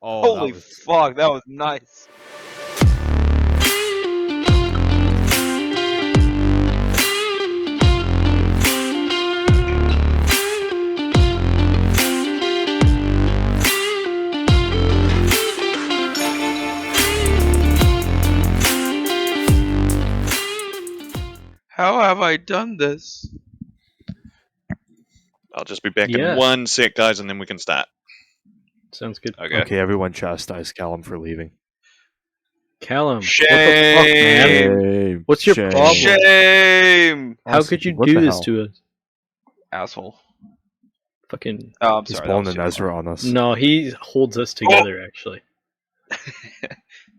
Oh, Holy fuck, that was nice. How have I done this? I'll just be back Yeah. in 1 sec, guys, and then we can start. Sounds good. Okay, everyone chastise Callum for leaving. Callum, Shame. what the fuck, man? Shame. What's your Shame. problem? Shame! How could you What do the this hell? to us? Asshole. Fucking Oh, I'm He's sorry. pulling that an was Ezra on us. no, he holds us together. Actually.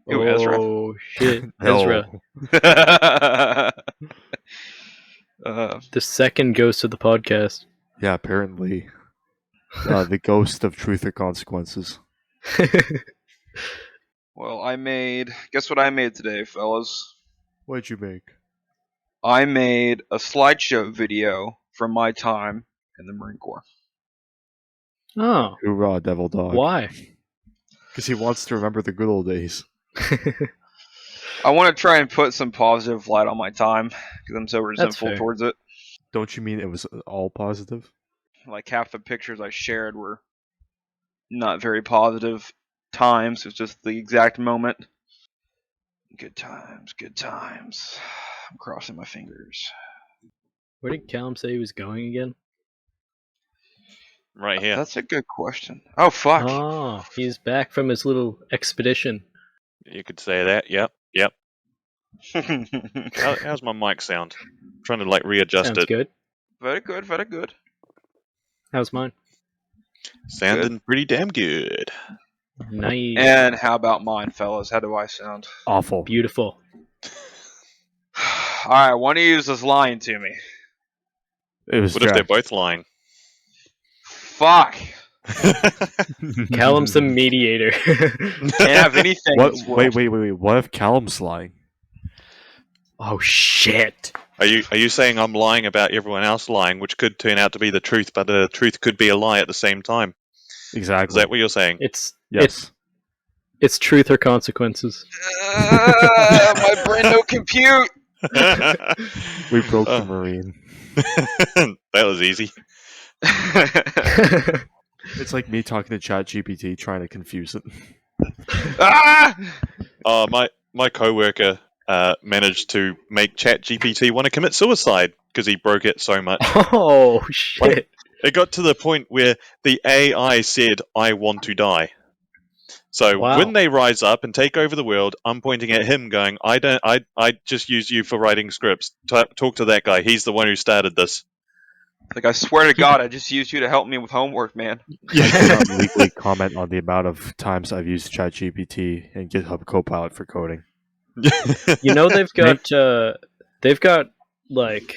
Who, Ezra? Oh shit, No. Ezra. The second ghost of the podcast. Yeah, apparently. The ghost of truth or consequences. Well, guess what I made today, fellas? What'd you make? I made a slideshow video from my time in the Marine Corps. Oh, Hoorah, devil dog. why? Because he wants to remember the good old days. I want to try and put some positive light on my time because I'm so resentful fair. towards it. Don't you mean it was all positive? Like half the pictures I shared were not very positive times. It's just the exact moment. Good times, good times. I'm crossing my fingers. Where did Callum say he was going again? Right here. That's a good question. Oh, fuck. Oh, he's back from his little expedition. You could say that. Yep. How's my mic sound? I'm trying to readjust Sounds it. good. Very good, very good. How's mine? Sounding pretty damn good. Nice. And how about mine, fellas? How do I sound? Awful. Beautiful. Alright, one of you is lying to me. It was What if they're Jack. both lying? Fuck. Callum's the mediator. Can't have anything. in What? this world. Wait. What if Callum's lying? Oh shit. Are you saying I'm lying about everyone else lying, which could turn out to be the truth, but the truth could be a lie at the same time? Exactly. Is that what you're saying? Yes. It's truth or consequences. My brain no compute. We broke the Oh. Marine. That was easy. It's like me talking to ChatGPT trying to confuse it. Ah! My coworker managed to make ChatGPT want to commit suicide because he broke it so much. Oh shit. It got to the point where the AI said, "I want to die." So Wow. when they rise up and take over the world, I'm pointing at him, going, I just use you for writing scripts. Talk to that guy. He's the one who started this." Like, I swear to God, I just used you to help me with homework, man. I cannot legally comment on the amount of times I've used ChatGPT and GitHub Copilot for coding. You know they've got like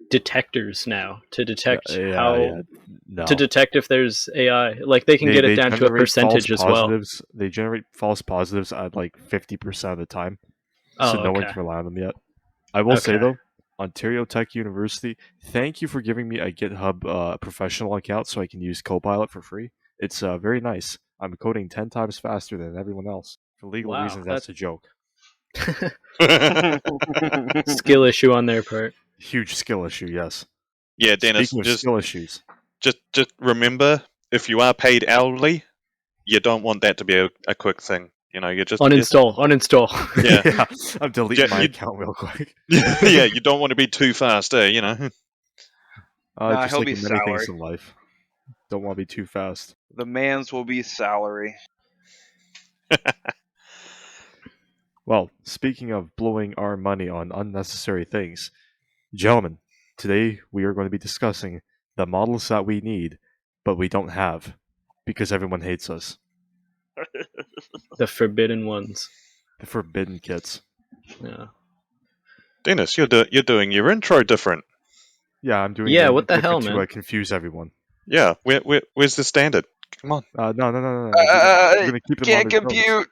detectors now to detect No. to detect if there's AI. Like they can get it down to a generate percentage false as well. positives. They generate false positives at like 50% of the time, Oh, so no one okay. can rely on them yet. I will say Okay. though, Ontario Tech University, thank you for giving me a GitHub professional account so I can use Copilot for free. It's very nice. I'm coding 10 times faster than everyone else. For legal Wow, reasons, that's a joke. Skill issue on their part. Huge skill issue, yes. Yeah, Dennis, Speaking of just skill issues, remember, if you are paid hourly, you don't want that to be a quick thing. You know, you just Uninstall. Yeah. I'm deleting Yeah, my you- account real quick. yeah, you don't want to be too fast, you know. Nah, Just he'll like be in many things salary. in life. Don't want to be too fast. The man's will be salary. Well, speaking of blowing our money on unnecessary things, gentlemen, today we are going to be discussing the models that we need, but we don't have, because everyone hates us. The forbidden ones. The forbidden kits. Yeah. Dennis, you're doing your intro different. Yeah, I'm doing Yeah, it what the hell, different man? to confuse everyone. Yeah, where's the standard? Come on. No. We're going to keep them on Can't their toes.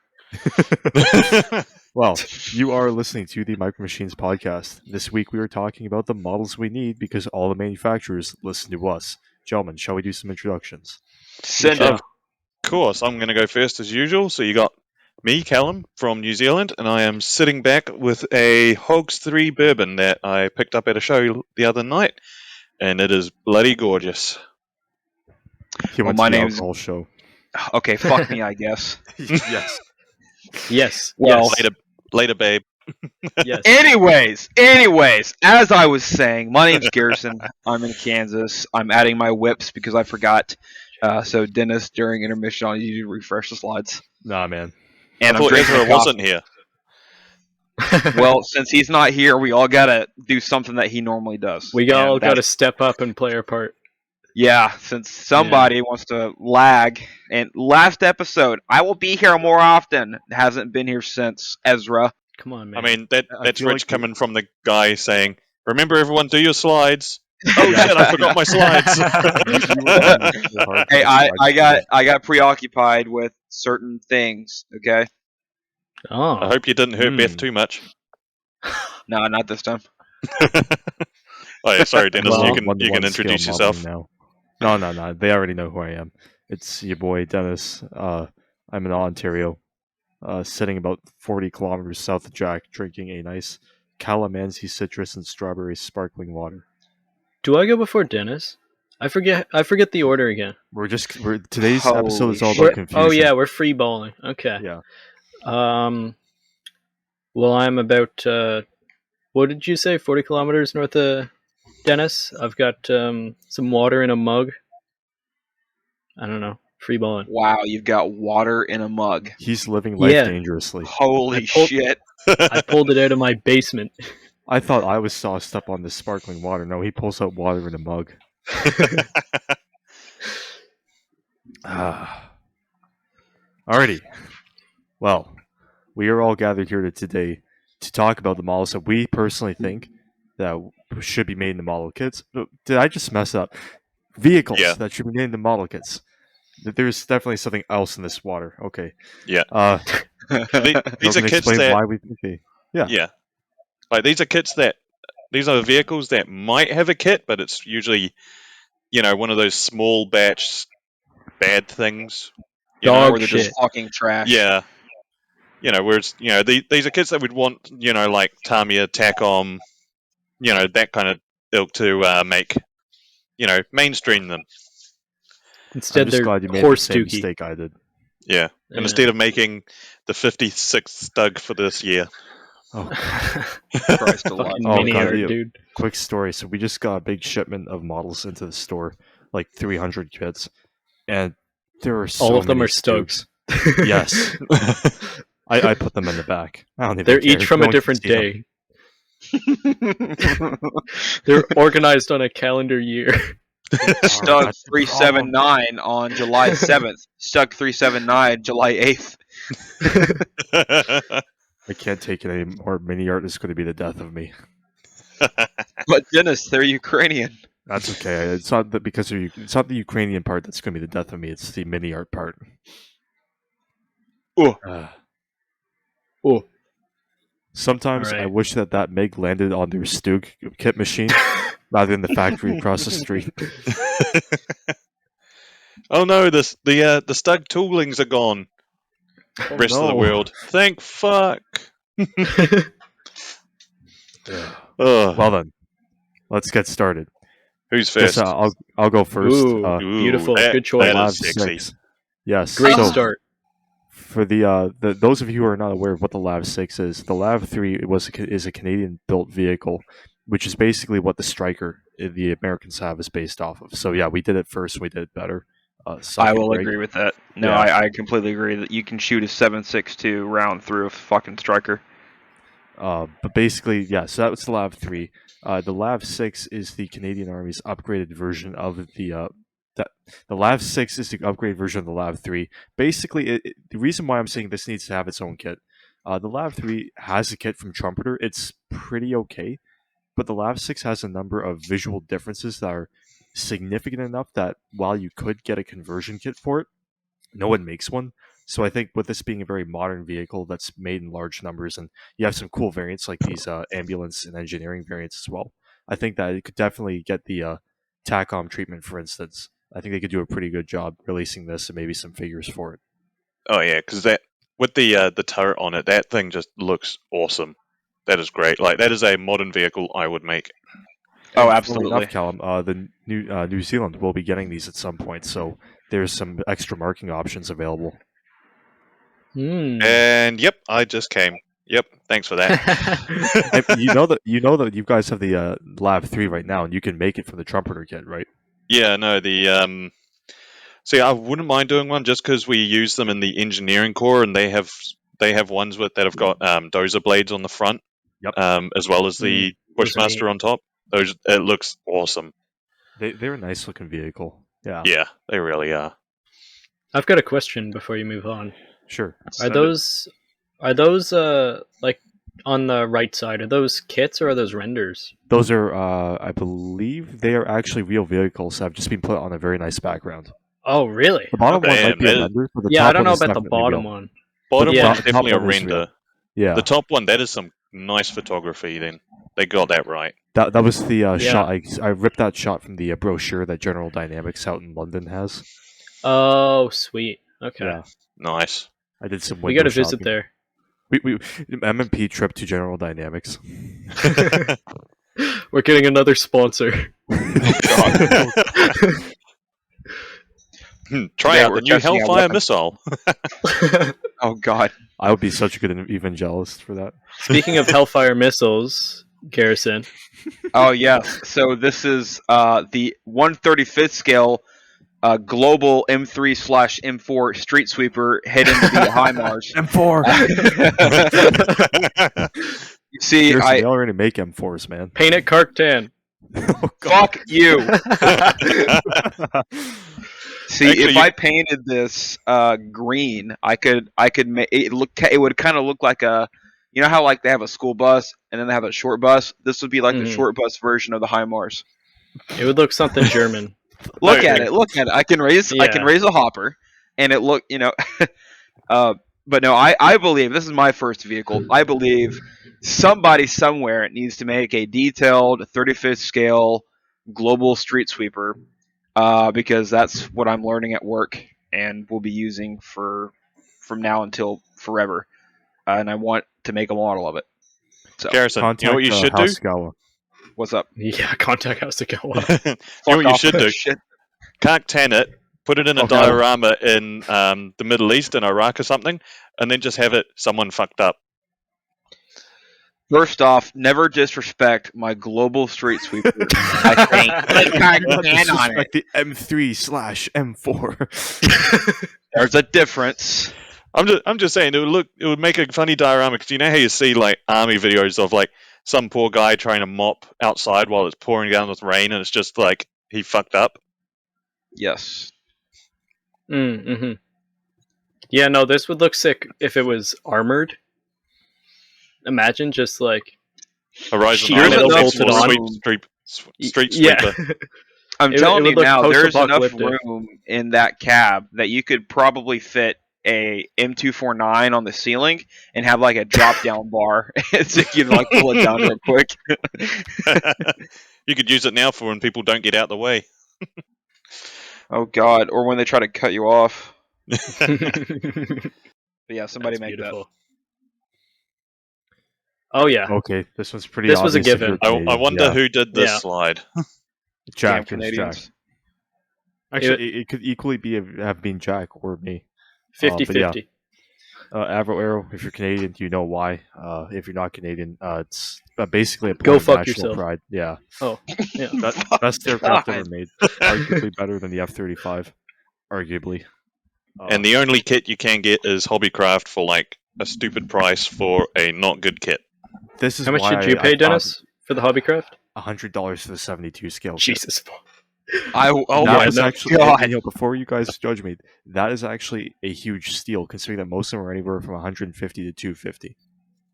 compute. Well, you are listening to the Micro Machines podcast. This week we are talking about the models we need because all the manufacturers listen to us. Gentlemen, shall we do some introductions? Send Yeah. it. course, I'm going to go first as usual. So you got me, Callum, from New Zealand, and I am sitting back with a Hogs 3 bourbon that I picked up at a show the other night, and it is bloody gorgeous. He went my to the name's- alcohol show. Okay, fuck me, I guess. Yes. Yes. Well, yes. Later, babe. Yes. Anyways, as I was saying, my name's Garrison. I'm in Kansas. I'm adding my whips because I forgot. So Dennis, during intermission, I need you to refresh the slides. Nah, man. And I I'm thought drinking Ezra a coffee. wasn't here. Well, since he's not here, we all gotta do something that he normally does. We And all got to that's- step up and play our part. Yeah, since somebody wants to lag. And last episode, I will be here more often. Hasn't been here since Ezra. Come on, I man. mean, I that's feel Rich like coming from the guy saying, "Remember, everyone, do your slides." Oh Yeah. shit! I forgot my slides. Hey, I got preoccupied with certain things. Okay, Oh. I hope you didn't hurt Beth Hmm. too much. no, not this time. Oh yeah, sorry, Dennis. Well, you can introduce yourself. Now. No. They already know who I am. It's your boy Dennis. I'm in Ontario, sitting about 40 kilometers south of Jack, drinking a nice calamansi citrus and strawberry sparkling water. Do I go before Dennis? I forget the order again. Today's episode is all Holy about confusion. Oh yeah, we're free balling. Okay. Yeah. Well, I'm about what did you say? 40 kilometers north of Dennis. I've got some water in a mug. I don't know. Free balling. Wow, you've got water in a mug. He's living life Yeah. dangerously. Holy I pulled- shit! I pulled it out of my basement. I thought I was sauced up on this sparkling water. No, he pulls out water in a mug. Alrighty. Well, we are all gathered here today to talk about the models that we personally think that should be made in the model kits. Did I just mess up? Vehicles Yeah. that should be made in the model kits. There's definitely something else in this water. Okay. Yeah. These We're are gonna kits explain that why we. Okay. yeah, like these are vehicles that might have a kit, but it's usually one of those small batch bad things. You know? Dog Or they're shit. just fucking trash. Yeah. Whereas these are kits that we'd want like Tamiya, Tacom, that kind of ilk to make mainstream them. Instead, I'm just they're glad you made the horse same dookie. mistake I did. Yeah. And instead of making the 56th Stug for this year. Oh, Christ alive. Fucking Oh, mini God, art, yeah. dude. quick story. So we just got a big shipment of models into the store, like 300 kits, and there are so All of them many are Stokes. Yes, I put them in the back. I don't even They're care. each from No a one can different see them. day. They're organized on a calendar year. Stug That's the 379 on July 7th. Stug 379 July 8th. I can't take it anymore. Mini art is going to be the death of me. But Dennis, they're Ukrainian. That's okay. It's not that because it's not the Ukrainian part that's going to be the death of me. It's the mini art part. Oh. Oh. Sometimes I Alright. wish that Mig landed on their Stug kit machine rather than the factory across the street. Oh no, the Stug toolings are gone. Oh, Rest of the no. world. Thank fuck. Yeah. Ugh. Well then, let's get started. Who's Guess, first? I'll go first. Ooh. Ooh, Beautiful. that- Good choice. that Lav is sexy. 6. Yes. Great so start. For the those of you who are not aware of what the Lav 6 is, the Lav 3 is a Canadian built vehicle, which is basically what the Striker the Americans have is based off of. So yeah, we did it first. We did it better. Suck I it, will Greg. agree with that. No, Yeah. I completely agree that you can shoot a 7.62 round through a fucking striker. But basically, yeah, so that was the Lav 3. The Lav 6 is the Canadian Army's upgraded version of the Lav 6 is the upgraded version of the Lav 3. Basically, the reason why I'm saying this needs to have its own kit, the Lav 3 has a kit from Trumpeter. It's pretty okay, but the Lav 6 has a number of visual differences that are significant enough that while you could get a conversion kit for it, no one makes one. So I think with this being a very modern vehicle that's made in large numbers, and you have some cool variants like these ambulance and engineering variants as well, I think that it could definitely get the TACOM treatment, for instance. I think they could do a pretty good job releasing this and maybe some figures for it. Oh yeah, because that with the turret on it, that thing just looks awesome. That is great. Like that is a modern vehicle I would make. Oh, Funnily absolutely. enough, Callum, the New Zealand will be getting these at some point, so there's some extra marking options available. And yep, I just came. Yep, thanks for that. You know that you guys have the Lab 3 right now, and you can make it from the trumpeter kit, right? Yeah, no, the see, I wouldn't mind doing one just because we use them in the engineering core, and they have ones that have got dozer blades on the front, Yep. As well as the Those are Bushmaster neat. on top. It looks awesome. They're a nice looking vehicle. Yeah. Yeah, they really are. I've got a question before you move on. Sure. Are those like on the right side? Are those kits or are those renders? Those are, I believe, they are actually real vehicles that have just been put on a very nice background. Oh, really? The bottom one Damn, might be a that is- render, but the Yeah, top I don't one know is about the definitely bottom real. one. Bottom Yeah. one's definitely a top one is real. render. Yeah, The top one, that is some nice photography. Then they got that right. that was the Yeah. shot. I ripped that shot from the brochure that General Dynamics out in London has. Oh, sweet. Okay. Yeah, Nice. I did some. We window got to visit shopping. there. We M&P trip to General Dynamics. We're getting another sponsor. Try Yeah, out we're the new testing out Hellfire weapons. missile. Oh God. I would be such a good evangelist for that. Speaking of Hellfire missiles, Garrison. Oh yes. So this is the 1/35th scale global M3/M4 street sweeper heading to the HIMARS. M4. You see, Seriously, I they already make M4s, man. Paint it Karktan. Oh, God. fuck you. See, Actually, if I painted this green, I could make it look. It would kind of look like a, you know how like they have a school bus and then they have a short bus. This would be like the Mhm. short bus version of the HIMARS. It would look something German. Look Okay. at it. Look at it. I can raise Yeah. a hopper, and it look. But no, I believe this is my first vehicle. I believe somebody somewhere needs to make a detailed 35th scale global street sweeper, because that's what I'm learning at work and will be using from now until forever. And I want to make a model of it. So Garrison, Contact you know what you should do? Hasegawa. what's up? Yeah, contact Hasegawa. You know Fuck what you off should with do? this shit. Cark-tan it, put it in a Okay. diorama in the Middle East, in Iraq or something, and then just have it someone fucked up. First off, never disrespect my global street sweeper. I think. Disrespect the M3/M4. There's a difference. I'm just saying it would make a funny diorama because you know how you see like army videos of like some poor guy trying to mop outside while it's pouring down with rain and it's just like he fucked up. Yes. Mm-hmm. Yeah, no, this would look sick if it was armored. Imagine just like Horizon Sheer Island metal next bolted to on. street yeah. sweeper. I'm It telling would you look now, there's enough post-apocalyptic. room in that cab that you could probably fit a M249 on the ceiling and have like a drop down bar so you can like pull it down real quick. You could use it now for when people don't get out the way. Oh God! Or when they try to cut you off. That's But yeah, somebody make beautiful. Oh yeah. Okay, this one's pretty. This was a obvious if given. you're I Canadian. wonder Yeah. who did this Yeah. slide. Jack. Damn It's Jack. Canadians. Actually, it could equally have been Jack or me. 50-50. Avro Arrow, if you're Canadian, you know why. If you're not Canadian, it's basically a Go point of fuck national yourself. pride. Yeah, Oh, yeah. best aircraft God. ever made. Arguably better than the F-35. Arguably. And the only kit you can get is Hobbycraft for like a stupid price for a not good kit. This is How much why did you I pay, thought Dennis, for the Hobbycraft? $100 for the 72 scale. kit. Jesus. Oh That my is actually, God! you know, before you guys judge me, that is actually a huge steal, considering that most of them are anywhere from 150 to 250.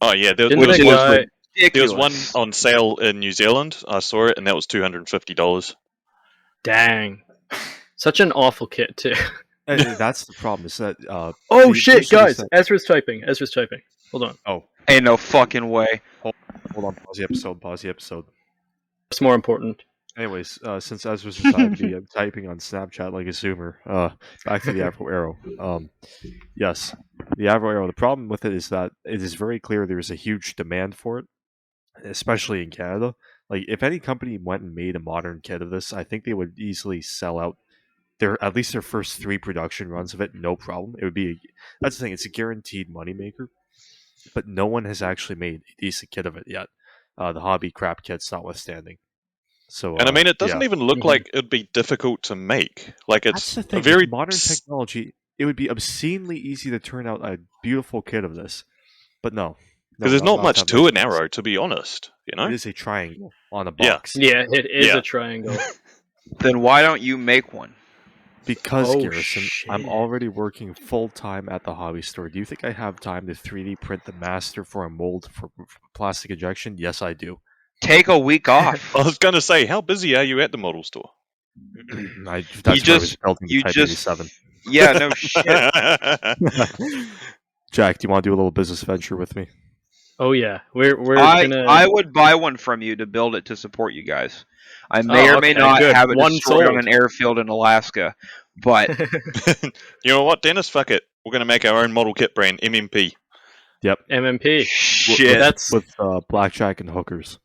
Oh yeah, there Didn't was the one. guy? There was one Ridiculous. on sale in New Zealand. I saw it, and that was $250. Dang. Such an awful kit too. And that's the problem. Is that Oh the shit, issue is guys! that- Ezra's typing. Hold on. Ain't no fucking way. hold on, pause the episode. It's more important. Anyways, since Ezra's beside me, I'm typing on Snapchat like a zoomer. Back to the Avro Arrow. Yes, the Avro Arrow. The problem with it is that it is very clear there is a huge demand for it, especially in Canada. Like, if any company went and made a modern kit of this, I think they would easily sell out at least their first 3 production runs of it, no problem. It would be that's the thing. It's a guaranteed moneymaker, but no one has actually made a decent kit of it yet. The hobby crap kits notwithstanding. So, And I mean, it doesn't yeah. even look Mhm. like it'd be difficult to make. Like, That's it's the a thing. very With modern technology, it would be obscenely easy to turn out a beautiful kit of this. But no. because there's not much that to much an chance. arrow, to be honest. You know? It is a triangle on a Yeah. box. Yeah, it is Yeah. a triangle. Then why don't you make one? Because, Oh, Garrison, I'm shit. already working full-time at the hobby store. Do you think I have time to 3D print the master for a mold for plastic injection? Yes, I do. Take a week off. I was going to say, how busy are you at the model store? That's why I was just- building the you Type just- 87. Yeah, no shit. Jack, do you want to do a little business venture with me? Oh yeah, we're I gonna. would buy one from you to build it to support you guys. I may Oh, or may okay, not good. have it One destroyed on sold. an airfield in Alaska, but You know what, Dennis? Fuck it. We're going to make our own model kit brand, MMP. MMP. shit, That's With blackjack and hookers.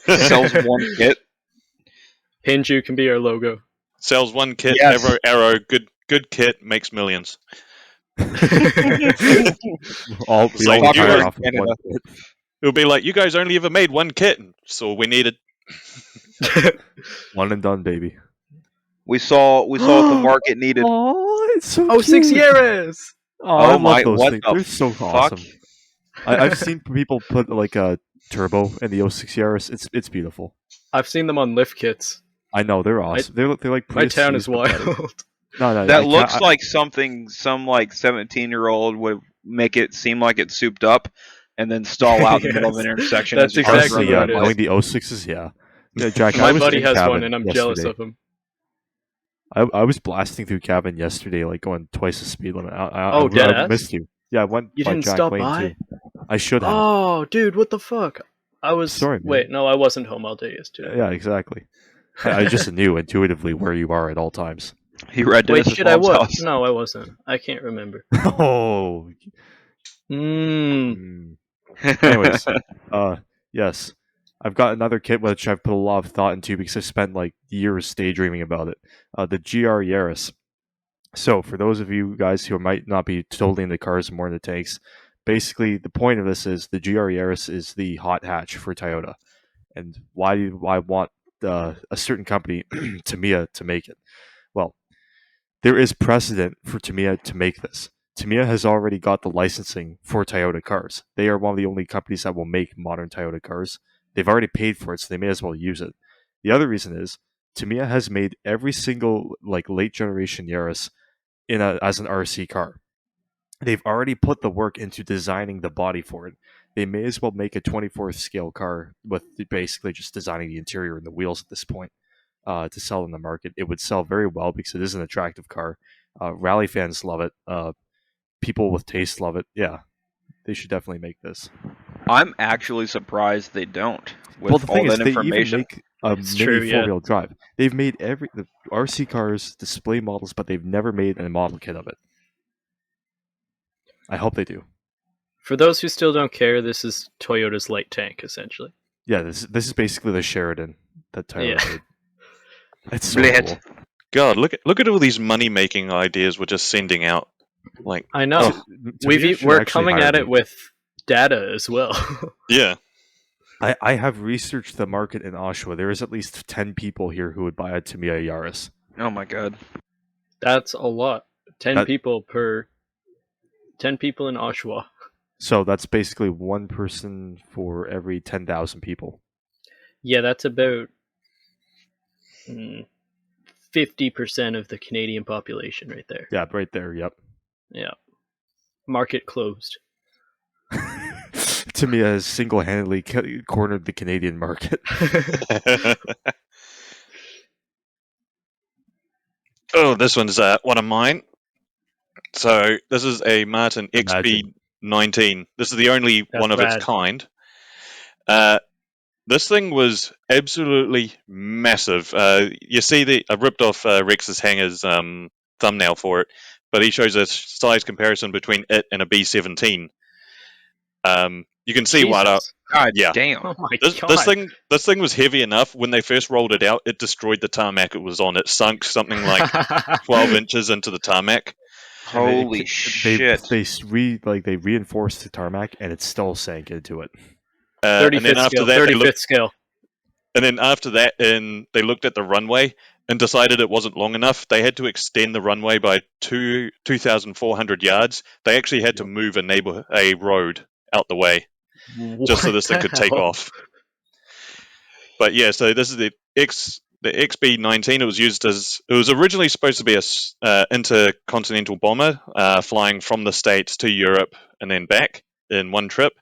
sells one kit. Pinju can be our logo. Sells one kit, Yes. arrow, good kit, makes millions. We all like you retire were off of Canada. one kit. It'll be like, you guys only ever made one kit, so we needed. One and done, baby. We saw what the market needed. Oh, it's so Oh, 6 cute. years. Oh, I love my! those What things. the They're so fuck? awesome. I've seen people put like a turbo in the 06 Yaris. It's beautiful. I've seen them on lift kits. I know they're awesome. They're like My Prius town Cs, is but better. wild. No, That I looks can't- like something some like 17-year-old would make it seem like it's souped up, and then stall out in the middle of an Yes. intersection. That's as you drive exactly around honestly, the yeah, what it place. knowing the 06s, yeah. Jack, I My was buddy in has one, Cavan and I'm jealous yesterday. of him. I was blasting through Cavan yesterday, like going twice the speed limit. I deadass? missed you. Yeah, I went You by didn't Jack stop Lane by? too. I should have. Oh, dude, what the fuck? I was. Sorry, man. Wait, no, I wasn't home all day yesterday. Yeah, exactly. I just knew intuitively where you are at all times. He read Wait, Dennis's shit, I mom's was. house. No, I wasn't. I can't remember. Oh. Mmm. Anyways, yes, I've got another kit which I've put a lot of thought into because I spent like years daydreaming about it. The GR Yaris. So, for those of you guys who might not be totally into cars and more into tanks, basically the point of this is the GR Yaris is the hot hatch for Toyota. And why do I want a certain company, Tamiya, to make it? Well, there is precedent for Tamiya to make this. Tamiya has already got the licensing for Toyota cars. They are one of the only companies that will make modern Toyota cars. They've already paid for it, so they may as well use it. The other reason is Tamiya has made every single like late generation Yaris as an RC car. They've already put the work into designing the body for it. They may as well make a 24th scale car with basically just designing the interior and the wheels at this point to sell in the market. It would sell very well because it is an attractive car. Rally fans love it. People with taste love it. Yeah, they should definitely make this. I'm actually surprised they don't. With Well, the thing all is, that they even information. make a It's mini true, yeah. four-wheel drive. They've made the RC cars display models, but they've never made a model kit of it. I hope they do. For those who still don't care, this is Toyota's light tank, essentially. Yeah, this is basically the Sheridan that Toyota Yeah. made. It's so Blech. cool. God, look at all these money making ideas we're just sending out. Like, I know. Tamiya should We're actually coming hire at me. it with data as well. yeah, I have researched the market in Oshawa. There is at least 10 people here who would buy a Tamiya Yaris. Oh my god. That's a lot. 10 That- people in Oshawa. So that's basically one person for every 10,000 people. Yeah, that's about 50% of the Canadian population right there. Yeah, right there. Yep. Yeah. Market closed. Tamiya has single-handedly cornered the Canadian market. Oh, this one's one of mine. So this is a Martin Imagine. XB19. This is the only That's one of rad. its kind. This thing was absolutely massive. You see, I ripped off Rex's Hanger's thumbnail for it, but he shows a size comparison between it and a B-17. You can see what. Jesus. God Yeah. damn. Oh my This god. this thing was heavy enough. When they first rolled it out, it destroyed the tarmac it was on. It sunk something like 12 inches into the tarmac. Holy shit. They reinforced the tarmac and it still sank into it. And 35th then after scale. that, 35th scale. and then after that, they looked at the runway and decided it wasn't long enough. They had to extend the runway by 2,400 yards. They actually had to move a road out the way just so What this thing the could take hell? off. But yeah, so this is the XB-19. It was originally supposed to be a intercontinental bomber flying from the States to Europe and then back in one trip.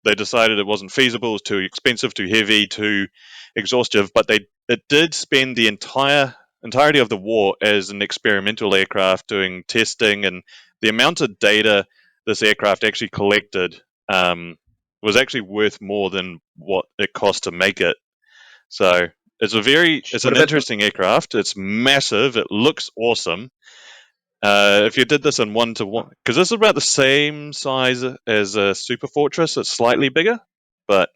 They decided it wasn't feasible, it was too expensive, too heavy, too exhaustive, but it did spend the entirety of the war as an experimental aircraft doing testing, and the amount of data this aircraft actually collected was actually worth more than what it cost to make it. So it's an interesting aircraft. It's massive. It looks awesome. If you did this in 1-to-1, because this is about the same size as a Super Fortress, it's slightly bigger. But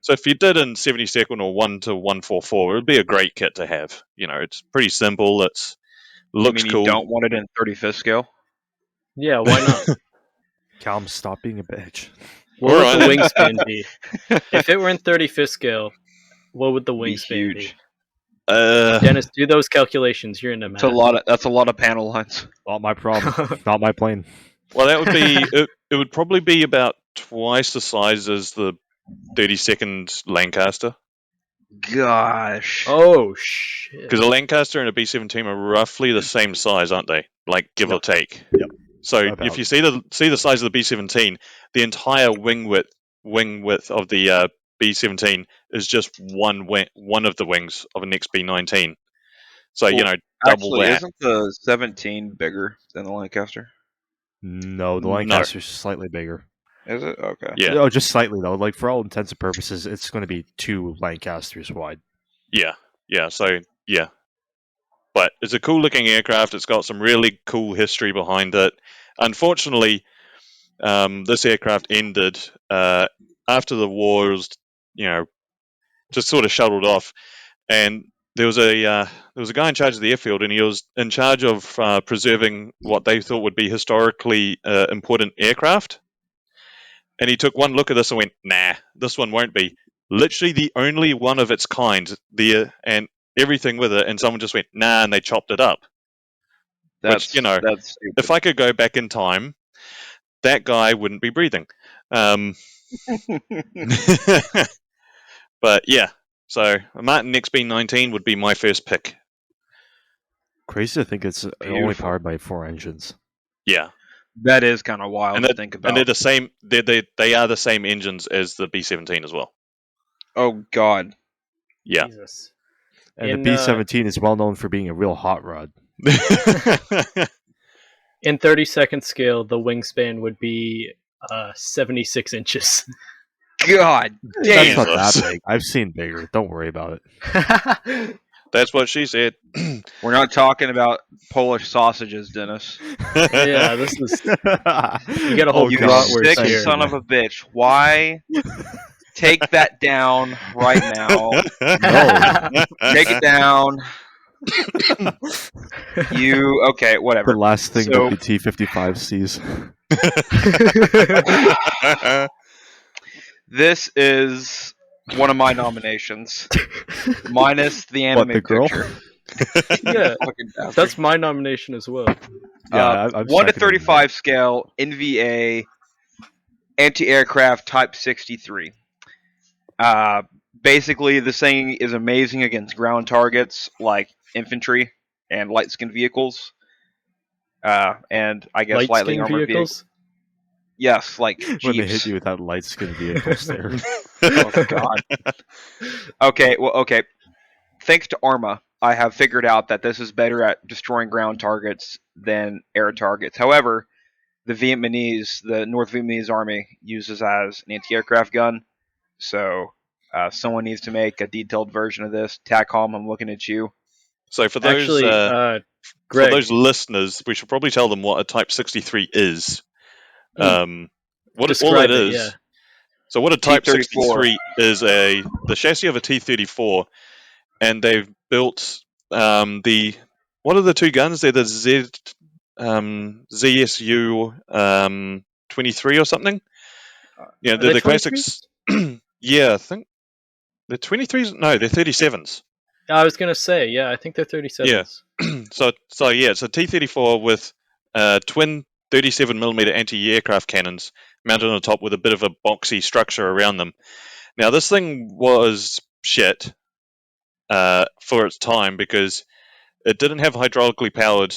so if you did in 72nd or 1-to-144, it would be a great kit to have. It's pretty simple. It looks you cool. don't want it in 35th scale? Yeah, why not? Calm, stop being a bitch. What would the Alright. wingspan be? If it were in 35th scale, what would the Be wingspan be? huge. Dennis, do those calculations. You're into math. That's a lot of panel lines. Not my problem. Not my plane. Well, that would be it would probably be about twice the size as the 32nd Lancaster. Gosh. Oh shit! Because a Lancaster and a B-17 are roughly the same size, aren't they? Like, give or take. Yep. So About. if you see the size of the B-17, the entire wing width of the B-17 is just one of the wings of an XB-19. So double Actually, that. isn't the 17 bigger than the Lancaster? No, the No. Lancaster's slightly bigger. Is it? Okay. Yeah. No, just slightly though. Like for all intents and purposes, it's going to be 2 Lancasters wide. Yeah. So yeah. But it's a cool looking aircraft. It's got some really cool history behind it. Unfortunately, this aircraft ended after the war was, just sort of shuttled off, and there was a guy in charge of the airfield, and he was in charge of preserving what they thought would be historically important aircraft. And he took one look at this and went, "Nah, this one won't be." Literally the only one of its kind. And everything with it, and someone just went, "Nah," and they chopped it up. That's If stupid. I could go back in time, that guy wouldn't be breathing. But yeah, so a Martin XB-19 would be my first pick. Crazy to think it's only Beautiful. powered by 4 engines. Yeah, That is kind of wild to think about. and they're the same. They are the same engines as the B-17 as well. Oh God. Yeah. Jesus. And In, the B-17 is well known for being a real hot rod. In 32nd scale, the wingspan would be 76 inches. God That's damn. not Jesus. that big. I've seen bigger. Don't worry about it. That's what she said. We're not talking about Polish sausages, Dennis. Yeah, this is. You got a whole You God. bratwurst sick here. son of a bitch. Why? Take that down right now. Take it down. Okay, whatever. The last thing So- the T-55 sees. This is one of my nominations, minus the anime the girl? picture. Yeah, Fucking bastard. that's my nomination as well. Yeah, I'm 1 to seconding 35 scale NVA anti-aircraft Type 63. Basically, this thing is amazing against ground targets like infantry and light-skinned vehicles, and I guess lightly Light-skinned armored vehicles. Yes, like that. When they hit jeeps. you with that light-skinned vehicle stare. Oh God. Okay. Thanks to Arma, I have figured out that this is better at destroying ground targets than air targets. However, the North Vietnamese army uses as an anti-aircraft gun. So someone needs to make a detailed version of this. TACOM, I'm looking at you. So for those Actually, for Greg, those listeners, we should probably tell them what a Type 63 is. What all describe it it, is. yeah. So what a Type T-34. 63 is the chassis of a T-34, and they've built what are the two guns? They're the ZSU 23 or something. Yeah, Are they're they the classics. Yeah, I think they're 23s. No, they're 37s. I was gonna say, yeah, I think they're 37s. Yeah. So yeah, it's a T-34 with twin 37mm anti-aircraft cannons mounted on the top with a bit of a boxy structure around them. Now this thing was shit for its time because it didn't have hydraulically powered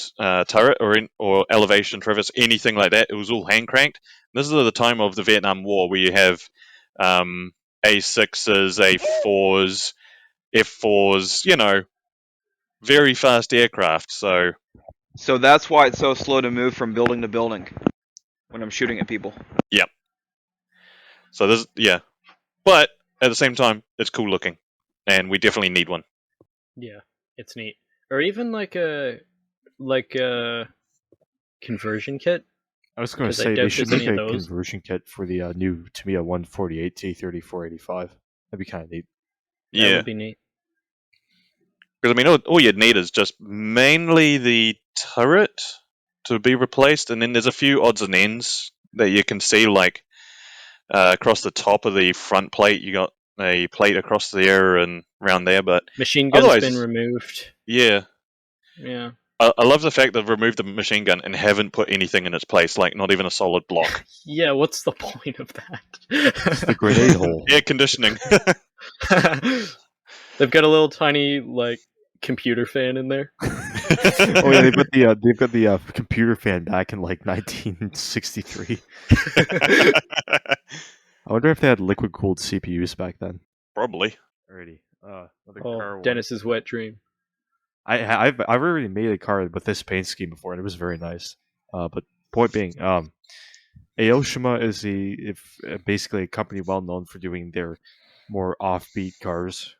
turret or elevation traverse, anything like that. It was all hand cranked. This is at the time of the Vietnam War, where you have A6s, A4s, F4s, very fast aircraft. So that's why it's so slow to move from building to building when I'm shooting at people. yeah. But at the same time, it's cool looking, and we definitely need one. Yeah, it's neat. Or even like a conversion kit. I was going to Because I say doubt they should there's make any a of those. conversion kit for the new Tamiya 148 T3485. That'd be kind of neat. That Yeah, would be neat. because I mean, all you'd need is just mainly the turret to be replaced, and then there's a few odds and ends that you can see, like across the top of the front plate. You got a plate across there and around there, but Machine gun's otherwise, been removed. yeah. Yeah. I love the fact they've removed the machine gun and haven't put anything in its place, like not even a solid block. Yeah, what's the point of that? It's the grenade hole. Air conditioning. They've got a little tiny like computer fan in there. Oh yeah, they've got the computer fan back in like 1963. I wonder if they had liquid cooled CPUs back then. Probably. Alrighty. Another Oh, car one. Dennis's wet dream. I've already made a car with this paint scheme before, and it was very nice. But point being, Aoshima is basically a company well known for doing their more offbeat cars.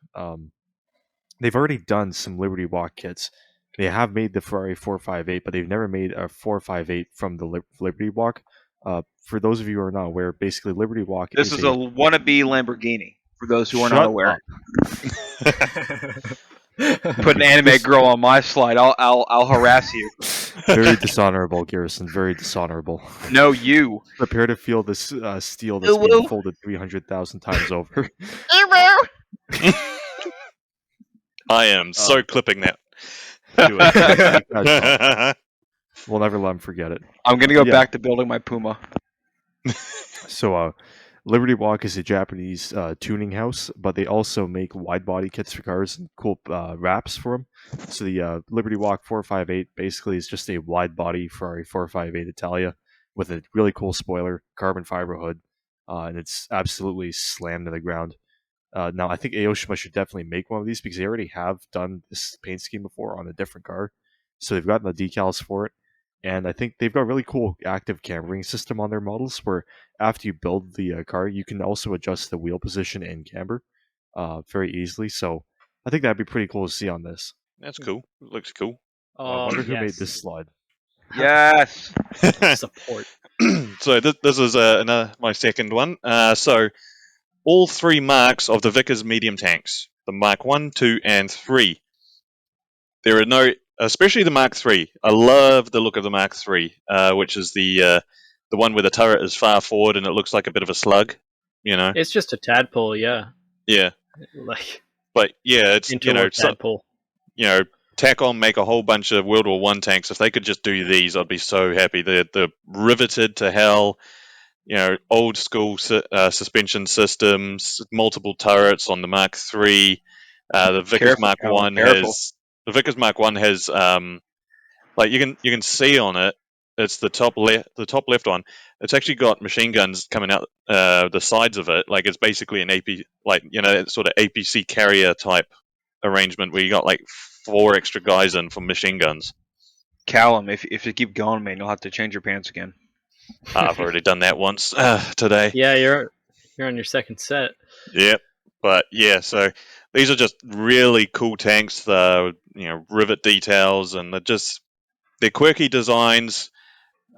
They've already done some Liberty Walk kits. They have made the Ferrari 458, but they've never made a 458 from the Liberty Walk. For those of you who are not aware, basically Liberty Walk This is a wannabe Lamborghini, for those who are not aware. Put an anime girl on my slide, I'll harass you. Very dishonorable, Garrison. Very dishonorable. No, you. Prepare to feel this steel that's being folded 300,000 times over. I am so clipping that. Do it. We'll never let him forget it. I'm gonna go Yeah. back to building my Puma. So, Liberty Walk is a Japanese tuning house, but they also make wide body kits for cars and cool wraps for them. So the Liberty Walk 458 basically is just a wide body Ferrari 458 Italia with a really cool spoiler, carbon fiber hood, and it's absolutely slammed to the ground. Now, I think Aoshima should definitely make one of these because they already have done this paint scheme before on a different car. So they've gotten the decals for it. And I think they've got a really cool active cambering system on their models where after you build the car, you can also adjust the wheel position and camber very easily. So I think that'd be pretty cool to see on this. That's cool. It looks cool. I wonder who made yes. this slide. Yes. Support. So this is my second one. So all three marks of the Vickers medium tanks, the Mark 1, 2, and 3. There are no, especially the Mark 3. I love the look of the Mark 3, which is the one where the turret is far forward and it looks like a bit of a slug, It's just a tadpole, yeah. Yeah. Like But yeah, it's interlock tadpole. TACOM make a whole bunch of World War One tanks. If they could just do these, I'd be so happy. They're riveted to hell. Old school suspension systems, multiple turrets on the Mark III. The Vickers Careful, Mark Callum, One careful. has the Vickers Mark One has like you can see on it. It's the top left one. It's actually got machine guns coming out the sides of it. Like it's basically an AP, sort of APC carrier type arrangement where you got like 4 extra guys in for machine guns. Callum, if you keep going, man, you'll have to change your pants again. I've already done that once today. Yeah, you're You're on your second set. Yep. But yeah, so these are just really cool tanks. The rivet details, and they're quirky designs,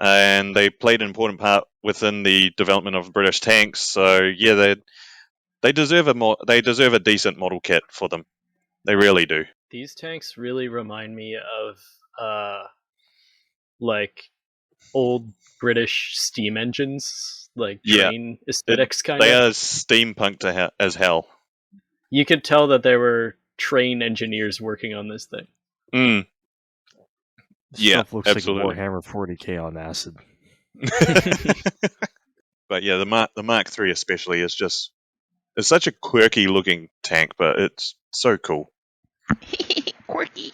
and they played an important part within the development of British tanks. So yeah, they deserve a decent model kit for them. They really do. These tanks really remind me of like old British steam engines, like Yeah. train aesthetics kind They of. are steampunk as hell. You could tell that they were train engineers working on this thing. Mm. This Yeah, stuff looks absolutely. like Warhammer 40k on acid. But yeah, the Mark III especially is it's such a quirky looking tank, but it's so cool. Quirky.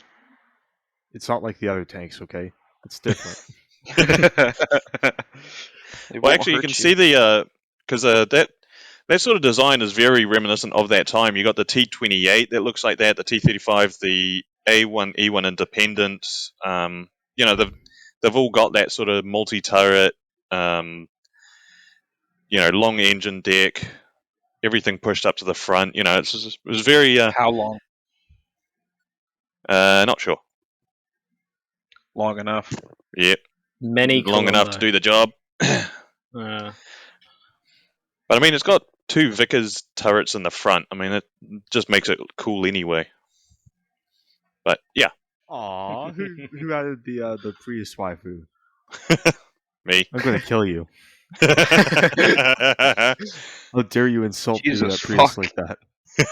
It's not like the other tanks, okay? It's different. Well, actually, you can see because that sort of design is very reminiscent of that time. You got the T-28 that looks like that, the T-35, the A1 E1 Independent. They've all got that sort of multi-turret, long engine deck, everything pushed up to the front. It was very How long? not sure. Long enough. Yep, Many long enough to do the job. Uh, But I mean, it's got two Vickers turrets in the front. I mean, it just makes it cool anyway. But yeah, Aw, who added the Prius waifu? me. I'm gonna kill you. How dare you insult me Jesus with Prius fuck. like that?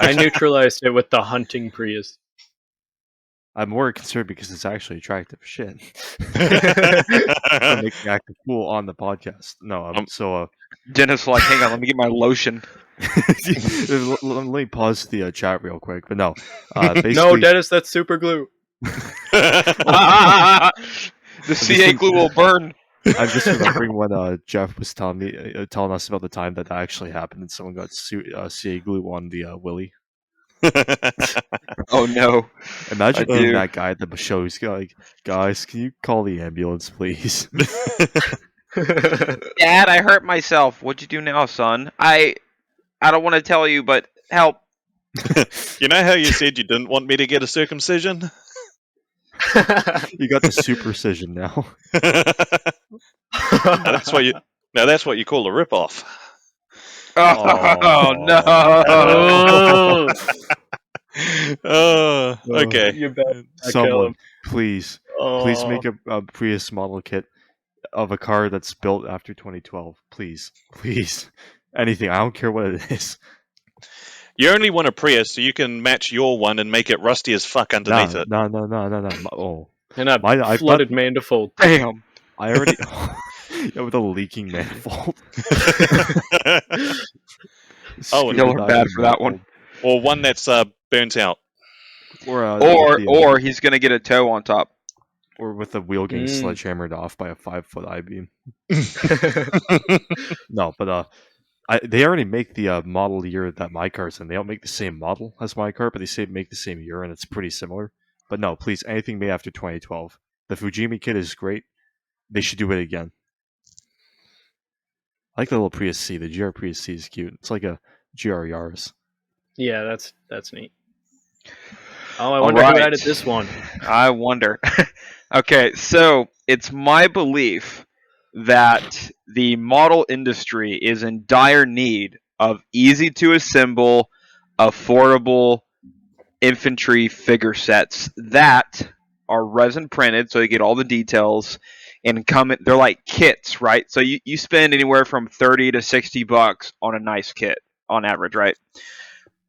I neutralized it with the hunting Prius. I'm more concerned because it's actually attractive shit. Make me act cool on the podcast. No, Dennis, like, hang on, let me get my lotion. let me pause the chat real quick. But no, basically, No, Dennis, that's super glue. The CA glue will burn. I'm just remembering when Jeff was telling us about the time that actually happened and someone got CA glue on the Willy. Oh no! Imagine I being do. that guy at the show. He's like, guys, can you call the ambulance, please? Dad, I hurt myself. What'd you do now, son? I don't want to tell you, but help. You know how you said you didn't want me to get a circumcision? You got the supercision now. That's what you call a rip-off. Oh no! Oh, okay. You bet. Someone, please Oh. make a Prius model kit of a car that's built after 2012. Please. Anything. I don't care what it is. You only want a Prius so you can match your one and make it rusty as fuck underneath it. No. Oh, And a I flooded manifold. Damn. I already. Yeah, with a leaking manifold. Oh, Y'all are bad for that one. Or one that's burnt out. Or he's gonna get a toe on top. or with the wheel getting Mm. sledgehammered off by a 5-foot I-beam. No, but they already make the model year that my car's in. They don't make the same model as my car, but they make the same year, and it's pretty similar. But no, please, anything made after 2012. The Fujimi kit is great. They should do it again. I like the little Prius C. The GR Prius C is cute. It's like a GR Yaris. Yeah, that's neat. Oh, I wonder who added this one. I wonder. Okay, so it's my belief that the model industry is in dire need of easy to assemble, affordable infantry figure sets that are resin printed, so you get all the details and they're like kits, right? So you spend anywhere from $30 to $60 on a nice kit on average, right?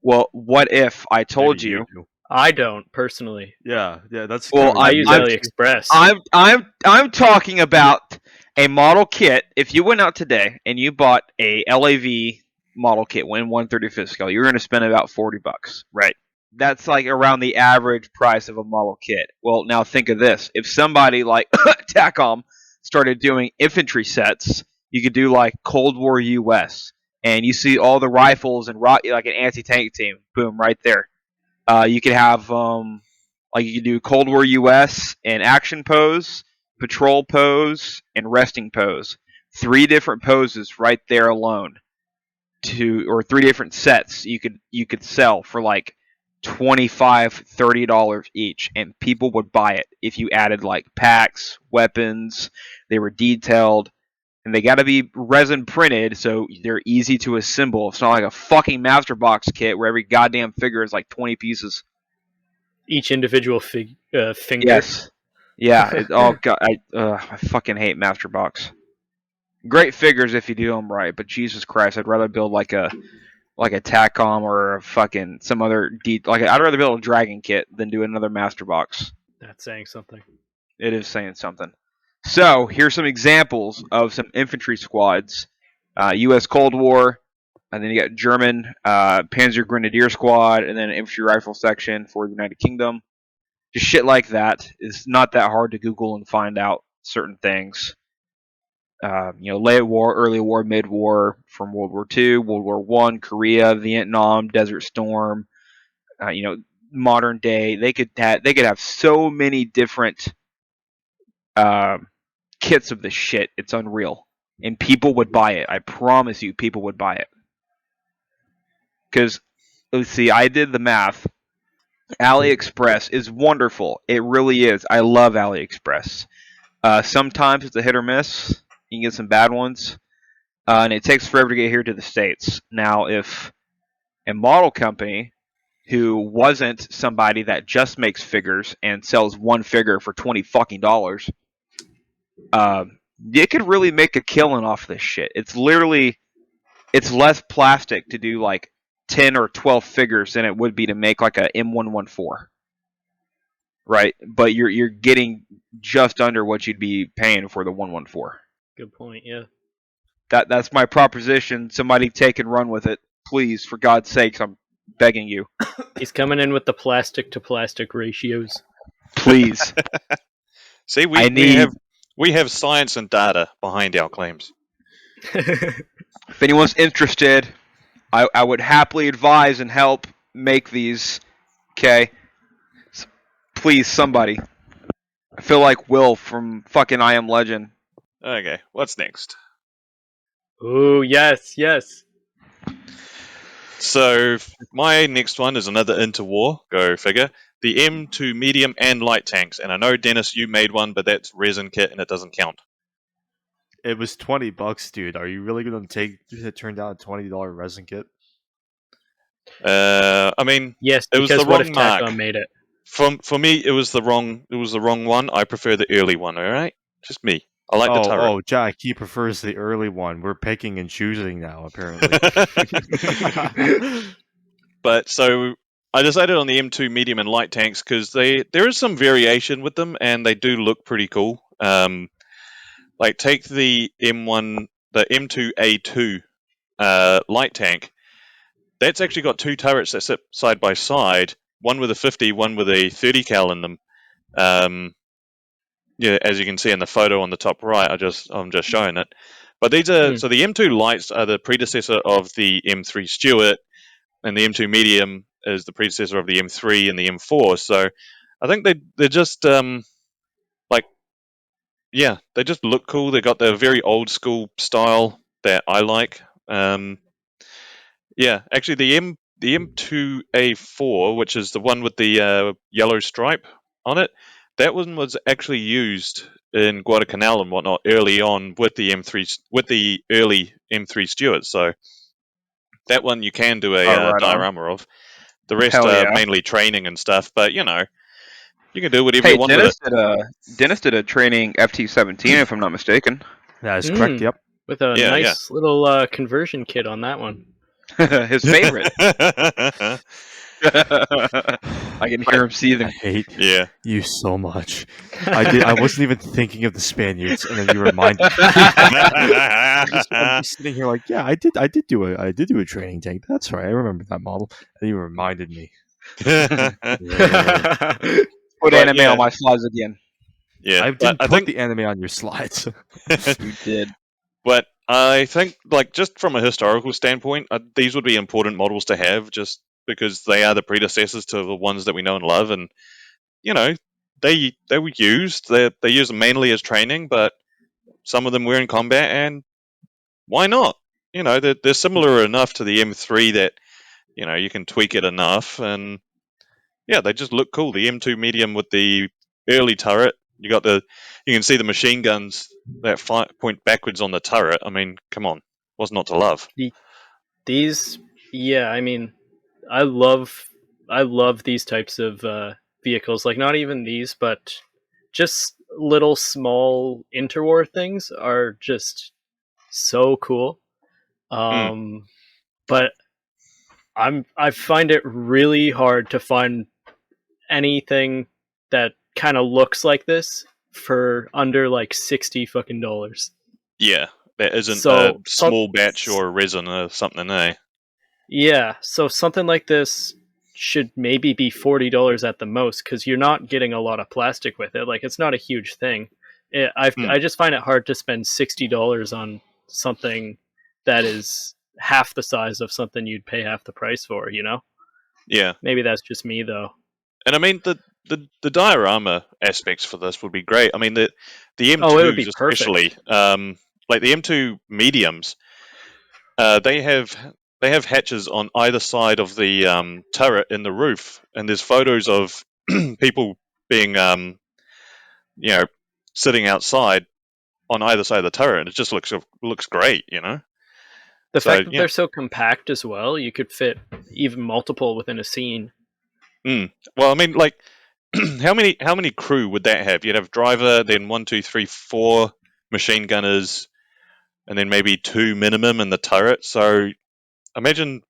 Well, what if I told Maybe you do. I don't personally. Yeah, that's. Well, kinda I weird. use I'm- AliExpress. I'm talking about a model kit. If you went out today and you bought a LAV model kit, when 1/35th scale, you're going to spend about $40, right? That's like around the average price of a model kit. Well, now think of this: if somebody like TACOM started doing infantry sets, you could do like Cold War US, and you see all the rifles and like an anti-tank team. Boom, right there. You could have like you could do Cold War US and action pose, patrol pose, and resting pose. 3 different poses right there alone or 3 different sets you could sell for like $25-$30 each, and people would buy it if you added like packs, weapons. They were detailed, and they got to be resin printed so they're easy to assemble. It's not like a fucking Master Box kit where every goddamn figure is like 20 pieces. Each individual finger. Yes. Yeah. God, I fucking hate Master Box. Great figures if you do them right, but Jesus Christ, I'd rather build like a TACOM or a fucking some other I'd rather build a Dragon kit than do another Master Box. That's saying something. It is saying something. So here's some examples of some infantry squads: U.S. Cold War, and then you got German Panzer Grenadier Squad, and then an infantry rifle section for the United Kingdom. Just shit like that. It's not that hard to Google and find out certain things. Late war, early war, mid war, from World War II, World War I, Korea, Vietnam, Desert Storm. Modern day. They could have so many different kits of this shit. It's unreal, and people would buy it. I promise you, people would buy it. Because let's see, I did the math. AliExpress is wonderful. It really is. I love AliExpress. Sometimes it's a hit or miss. You can get some bad ones. And it takes forever to get here to the States. Now, if a model company who wasn't somebody that just makes figures and sells one figure for $20 fucking dollars, it could really make a killing off this shit. It's less plastic to do like 10 or 12 figures than it would be to make like a M114. Right? But you're getting just under what you'd be paying for the 114. Good point, yeah. That's my proposition. Somebody take and run with it. Please, for God's sakes, I'm begging you. He's coming in with the plastic to plastic ratios. Please. See, we have science and data behind our claims. If anyone's interested, I would happily advise and help make these. Okay? Please, somebody. I feel like Will from fucking I Am Legend. Okay, what's next? Oh, yes. So, my next one is another interwar, go figure. The M2 medium and light tanks. And I know, Dennis, you made one, but that's resin kit and it doesn't count. It was $20, dude. Are you really going to turn down a $20 resin kit? I mean, Yes, it was because the what wrong if mark. Tacom made it? For me, it was the wrong one. I prefer the early one, alright? Just me. I like the turret. Oh, Jack, he prefers the early one. We're picking and choosing now, apparently. But so I decided on the M2 medium and light tanks because there is some variation with them and they do look pretty cool. Like take the M2A2 light tank. That's actually got 2 turrets that sit side by side, one with a 50, one with a 30 cal in them. As you can see in the photo on the top right, I'm just showing it. But these are so the M2 lights are the predecessor of the M3 Stuart, and the M2 medium is the predecessor of the M3 and the M4. So I think they're just they just look cool. They got the very old school style that I like. Actually the M2A4, which is the one with the yellow stripe on it, that one was actually used in Guadalcanal and whatnot early on with the early M3 Stuart. So that one you can do a diorama of. The rest are mainly training and stuff, but you can do whatever you want with it. Dennis did a training FT17, if I'm not mistaken. That is correct, yep. With a nice little conversion kit on that one. His favorite. I can hear him seething. I hate you so much. I wasn't even thinking of the Spaniards, and then you reminded me. I'm just sitting here like, yeah, I did do a training tank. That's right, I remember that model. And you reminded me. Put anime on my slides again. Yeah, I didn't put the anime on your slides. You did. But I think, just from a historical standpoint, these would be important models to have, just because they are the predecessors to the ones that we know and love, and they were used. They use them mainly as training, but some of them were in combat, and why not? they're similar enough to the M3 that you can tweak it enough, and yeah, they just look cool. The M2 medium with the early turret, you can see the machine guns that point backwards on the turret. I mean, come on, what's not to love? These, yeah, I mean, I love these types of vehicles. Like, not even these, but just little small interwar things are just so cool. But I find it really hard to find anything that kind of looks like this for under like $60 fucking. Yeah, that isn't So, a small batch or resin or something, eh? Yeah, so something like this should maybe be $40 at the most, because you're not getting a lot of plastic with it. Like, it's not a huge thing. I just find it hard to spend $60 on something that is half the size of something you'd pay half the price for. Yeah, Maybe that's just me, though. and I mean the diorama aspects for this would be great. I mean the M2s Oh, it would be perfect. especially, like the M2 mediums, they have hatches on either side of the turret in the roof, and there's photos of people being sitting outside on either side of the turret, and it just looks great. The So, fact that yeah. they're so compact as well, you could fit even multiple within a scene. Well, I mean, like, how many crew would that have? You'd have driver, then 1, 2, 3, 4 machine gunners, and then maybe 2 minimum in the turret. So imagine,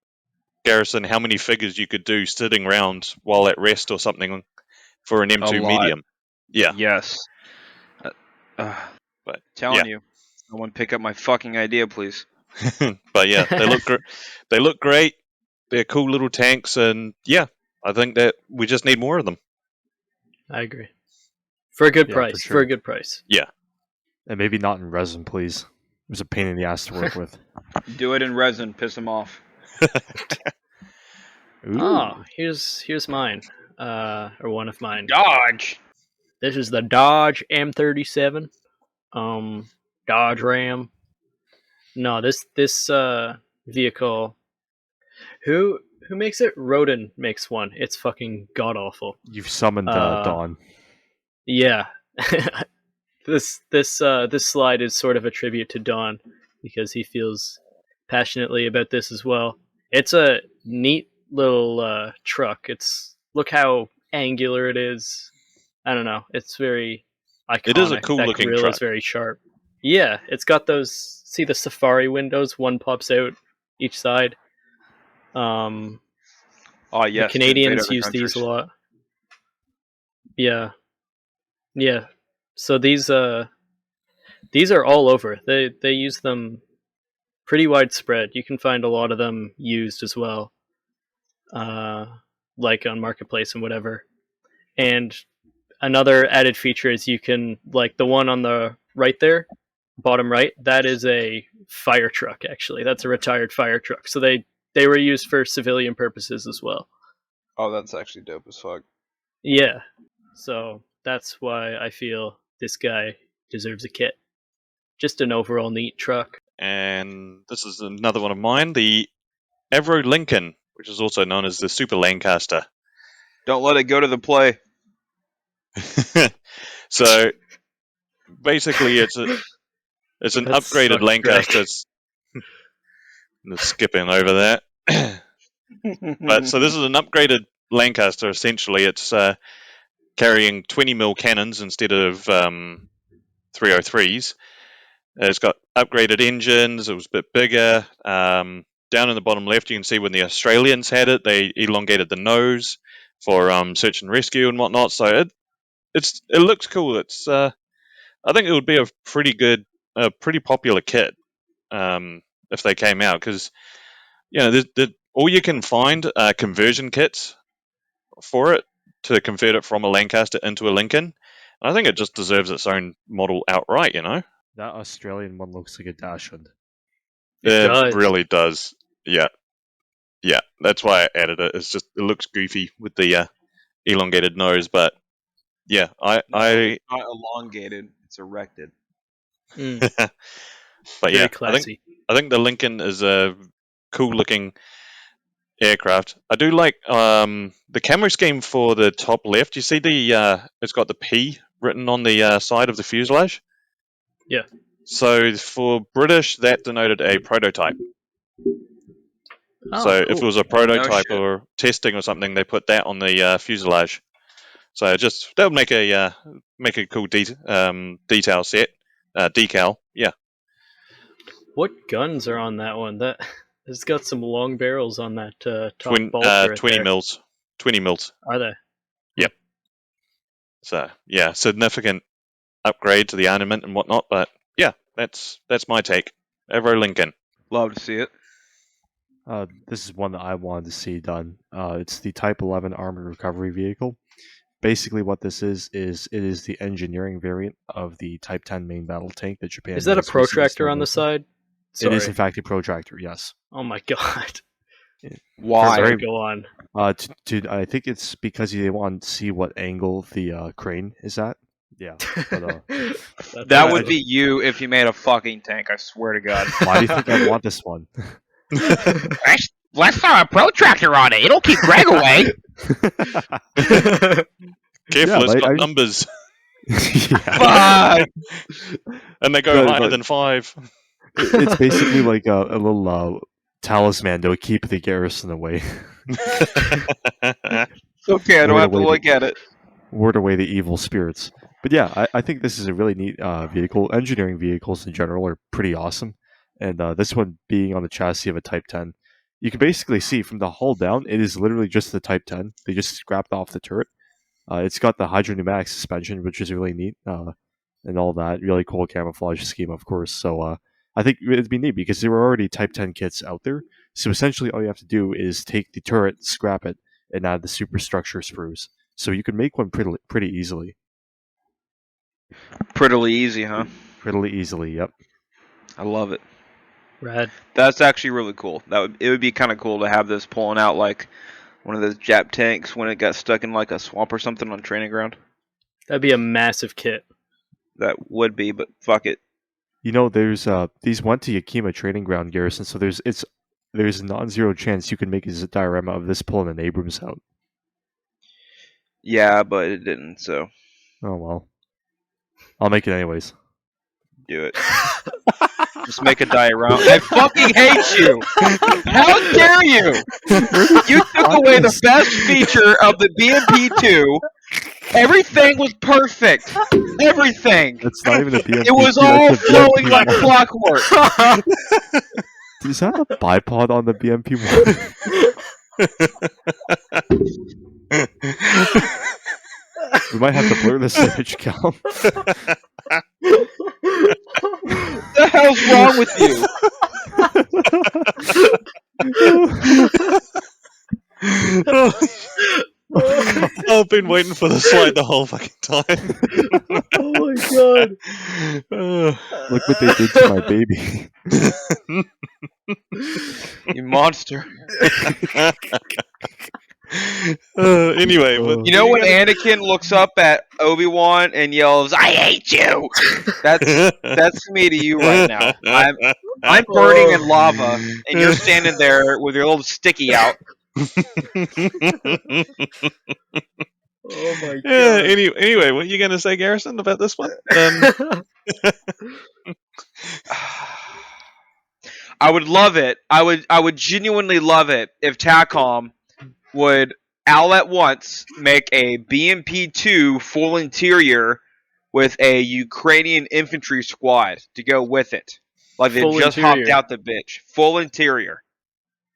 Garrison, how many figures you could do sitting around while at rest or something for an M2 lot. medium. Yeah, Yes. But, Telling you, someone pick up my fucking idea, please. but yeah, they look great. They're cool little tanks, and yeah, I think that we just need more of them. I agree. For a good Yeah, for price. sure. For a good price. And maybe not in resin, please. It was a pain in the ass to work with. Do it in resin, piss them off. Ooh. Oh, here's mine. Or one of mine. Dodge! This is the Dodge M37. Dodge Ram. No, this vehicle. Who makes it? Rodin makes one. It's fucking god awful. You've summoned Dawn. Yeah. This slide is sort of a tribute to Don, because he feels passionately about this as well. It's a neat little truck. Look how angular it is. I don't know. It's very iconic. It is a cool that looking grill truck. is very sharp. Yeah, it's got those. See the Safari windows? One pops out each side. Oh, yes. The Canadians to invade use other these a countries. lot. Yeah. So these are all over. They use them pretty widespread. You can find a lot of them used as well, like on Marketplace and whatever. And another added feature is you can, like the one on the right there, bottom right, that is a fire truck. Actually, that's a retired fire truck. So they were used for civilian purposes as well. Oh, that's actually dope as fuck. Yeah. So that's why I feel this guy deserves a kit. Just an overall neat truck. And this is another one of mine, the Avro Lincoln, which is also known as the Super Lancaster. Don't let it go to the play. So basically, it's an That upgraded sucks, Lancaster. Just skipping over that. But so this is an upgraded Lancaster. Essentially, it's carrying 20mm cannons instead of 303s. It's got upgraded engines. It was a bit bigger. Down in the bottom left, you can see when the Australians had it, they elongated the nose for search and rescue and whatnot. So it looks cool. It's I think it would be a pretty popular kit if they came out, because all you can find are conversion kits for it to convert it from a Lancaster into a Lincoln. I think it just deserves its own model outright. That Australian one looks like a Dachshund. It does. really does. Yeah. That's why I added it. It looks goofy with the elongated nose, but yeah, I It's not elongated, it's erected. but Very yeah, classy. I think the Lincoln is a cool-looking aircraft. I do like the camo scheme for the top left. You see it's got the P written on the side of the fuselage. Yeah. So for British, that denoted a prototype. Oh, So if cool. it was a prototype shit. or testing or something, they put that on the fuselage. So that would make a cool detail set decal. Yeah. What guns are on that one? It's got some long barrels on that top bulge right 20 there. mils. 20 mils. Are they? So yeah, significant upgrade to the armament and whatnot. But yeah, that's my take. Avro Lincoln. Love to see it. This is one that I wanted to see done. It's the Type 11 Armored Recovery Vehicle. Basically, what this is it is the engineering variant of the Type 10 main battle tank that Japan. Is that a has recently protractor on the started side? making. It is Sorry. in fact a protractor. Yes. Oh my god. Why? Sorry, Very- go on. I think it's because they want to see what angle the crane is at. Yeah. But, That would be you if you made a fucking tank. I swear to God. why do you think I want this one? Let's throw a protractor on it. It'll keep Greg away. Careful, it's like, got numbers, yeah. Fuck! and they go No, higher but- than 5. It's basically like a little talisman to keep the garrison away. Okay, I don't Wait, have to wait, look at it. Ward away the evil spirits. But yeah, I think this is a really neat vehicle. Engineering vehicles in general are pretty awesome. And this one being on the chassis of a Type 10. You can basically see from the hull down, it is literally just the Type 10. They just scrapped off the turret. It's got the hydropneumatic suspension, which is really neat. And all that. Really cool camouflage scheme, of course. So I think it'd be neat because there were already Type 10 kits out there. So essentially all you have to do is take the turret, scrap it, and add the superstructure sprues. So you can make one pretty easily. Prettily easy, huh? Pretty easily, yep. I love it. Rad. That's actually really cool. It would be kind of cool to have this pulling out like one of those Jap tanks when it got stuck in like a swamp or something on training ground. That'd be a massive kit. That would be, but fuck it. You know, there's these went to Yakima training ground garrison, so there's a non-zero chance you can make a diorama of this pulling an Abrams out. Yeah, but it didn't, so Oh well. I'll make it anyways. do it. Just make a diorama. I fucking hate you! How dare you! You took away the best feature of the BMP-2. Everything was perfect. Everything. That's not even a BMP. It was that's all a flowing BMP like one. clockwork. Is that a bipod on the BMP one? We might have to blur this image, Cal. What the hell's wrong with you? I've been waiting for the slide the whole fucking time. Oh my god. Look what they did to my baby. You monster. Anyway, You You know when Anakin looks up at Obi-Wan and yells, "I hate you!" That's me to you right now. I'm burning in lava, and you're standing there with your little sticky out. Oh my god. Yeah. Anyway, what are you gonna say, Garrison, about this one? I would love it. I would genuinely love it if TACOM would all at once make a BMP-2 full interior with a Ukrainian infantry squad to go with it. Like they Full just interior. hopped out the bitch. Full interior.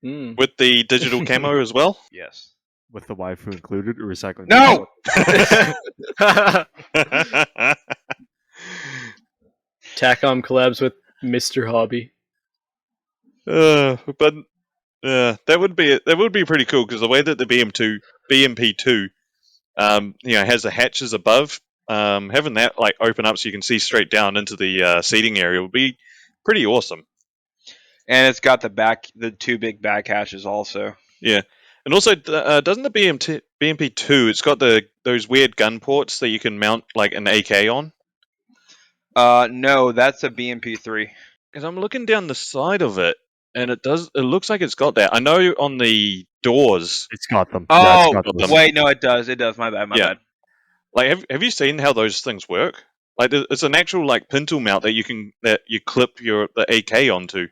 Mm. With the digital camo as well. Yes. With the waifu included, or recycling? No! TACOM collabs with Mr. Hobby. But that would be pretty cool because the way that the BMP2 has the hatches above, having that like open up so you can see straight down into the seating area would be pretty awesome. And it's got the two big back hatches also. And also, doesn't the BMP2? It's got those weird gun ports that you can mount like an AK on. No, that's a BMP-3. Because I'm looking down the side of it, and it looks like it's got that. I know on the doors, It's got them. Yeah, it's Oh, got Got those. them. wait, no, it does. It does. My bad. My Yeah. bad. like have you seen how those things work? Like it's an actual like pintle mount that you clip the AK onto.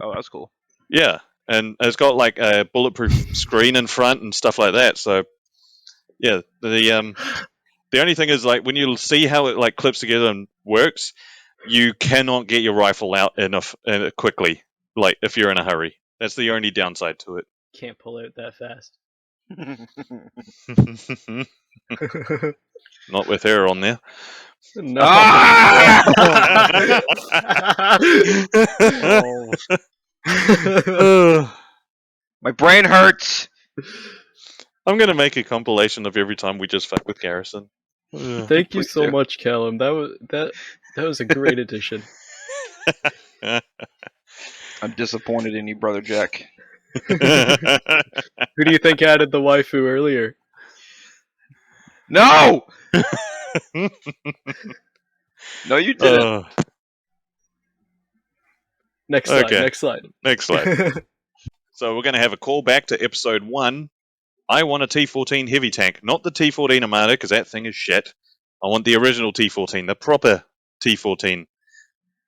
Oh, that's cool. Yeah, and it's got like a bulletproof screen in front and stuff like that. So yeah, the only thing is like when you see how it like clips together and works, you cannot get your rifle out enough quickly. Like if you're in a hurry, that's the only downside to Can't pull out that fast. it. Not with her on there. No. Oh. My brain hurts. I'm gonna make a compilation of every time we just fuck with Garrison. Thank you Please so do. much, Callum. That was a great addition. I'm disappointed in you, brother Jack. Who do you think added the waifu earlier? No. No, you didn't. Next slide. Okay. Next slide. Next slide. So we're going to have a call back to episode 1. I want a T-14 heavy tank, not the T-14 Armada, because that thing is shit. I want the original T-14, the proper T-14.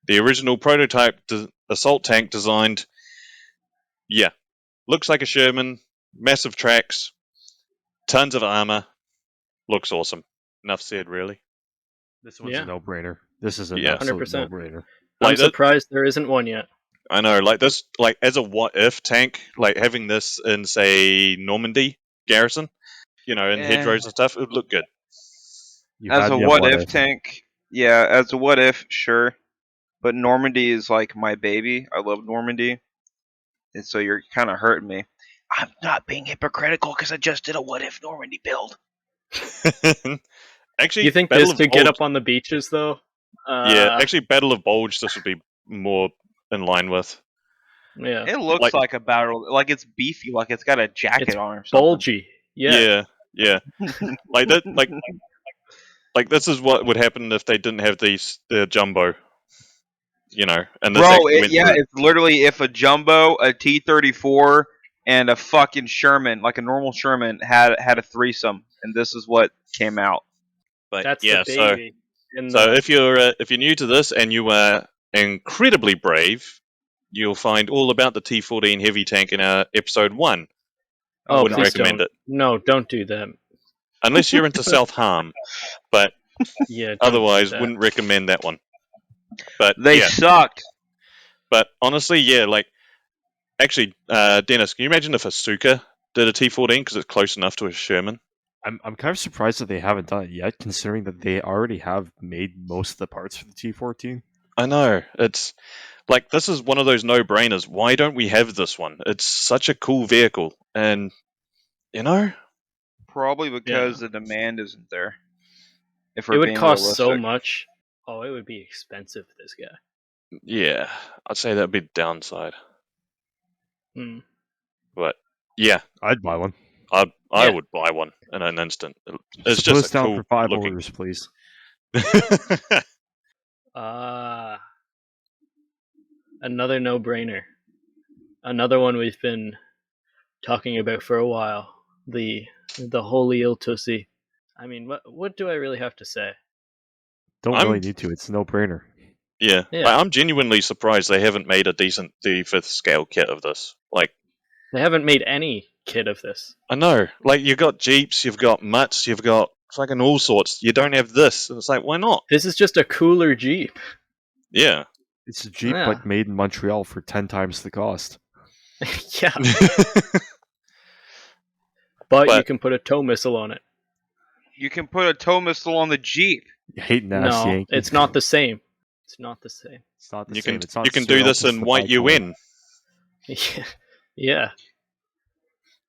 The original prototype assault tank designed, yeah, looks like a Sherman, massive tracks, tons of armor, looks awesome. Enough said, really. This one's Yeah. a no-brainer. This is an Yeah. absolute 100%. no-brainer. I'm Like that- surprised there isn't one yet. I know, like this, like as a what-if tank, like having this in, say, Normandy garrison, in hedgerows and stuff, it would look good. You As had a me at what if tank, yeah, as a what if, sure. But Normandy is like my baby. I love Normandy. And so you're kind of hurting me. I'm not being hypocritical because I just did a what if Normandy build. Actually, You think Battle this of could get Bulge- up on the beaches though? Yeah, actually, Battle of Bulge, this would be more in line with. Yeah. It looks Like- like a battle, like it's beefy, like it's got a jacket It's on or something. Bulgy. Yeah. Yeah. Like that, like this is what would happen if they didn't have the jumbo. And this Bro, actually went through. it's literally if a jumbo, a T-34, and a fucking Sherman, like a normal Sherman, had a threesome, and this is what came out. But That's yeah, the baby. so if you're new to this and you are incredibly brave, you'll find all about the T-14 heavy tank in episode 1. I Oh, wouldn't please recommend don't. it No, don't do that. unless you're into self-harm. But Yeah. don't do otherwise, that. wouldn't recommend that one. But They yeah, sucked. but honestly, yeah, like actually, Dennis, can you imagine if a Suka did a T-14 because it's close enough to a Sherman? I'm kind of surprised that they haven't done it yet, considering that they already have made most of the parts for the T-14. I know, it's like this is one of those no-brainers. Why don't we have this one? It's such a cool vehicle, and Probably because the demand isn't there. If It we're would being cost so realistic. much. Oh, it would be expensive. This guy. yeah, I'd say that'd be the downside. Hmm. But yeah, I'd buy one. I Yeah. would buy one in an instant. It's So put us just a down cool for 5 looking. orders, please. Another no-brainer. Another one we've been talking about for a while. The Holy Iltusi. I mean, what do I really have to say? Don't I'm- really need to. It's a no-brainer. Yeah, Yeah. like, I'm genuinely surprised they haven't made a decent 35th scale kit of this. Like, They haven't made any kit of this. I know, like you've got Jeeps, you've got Mutts, you've got fucking all sorts. You don't have this. And it's like, why not? This is just a cooler Jeep. Yeah. It's a Jeep, Yeah. but made in Montreal for 10 times the cost. Yeah, but you But- can put a tow missile on it. You can put a tow missile on the Jeep. You hate nasty No, Yankee. it's not the same. It's not the same. It's not the you same. can It's not you can do straight this up in just white the bicolor. UN. Yeah,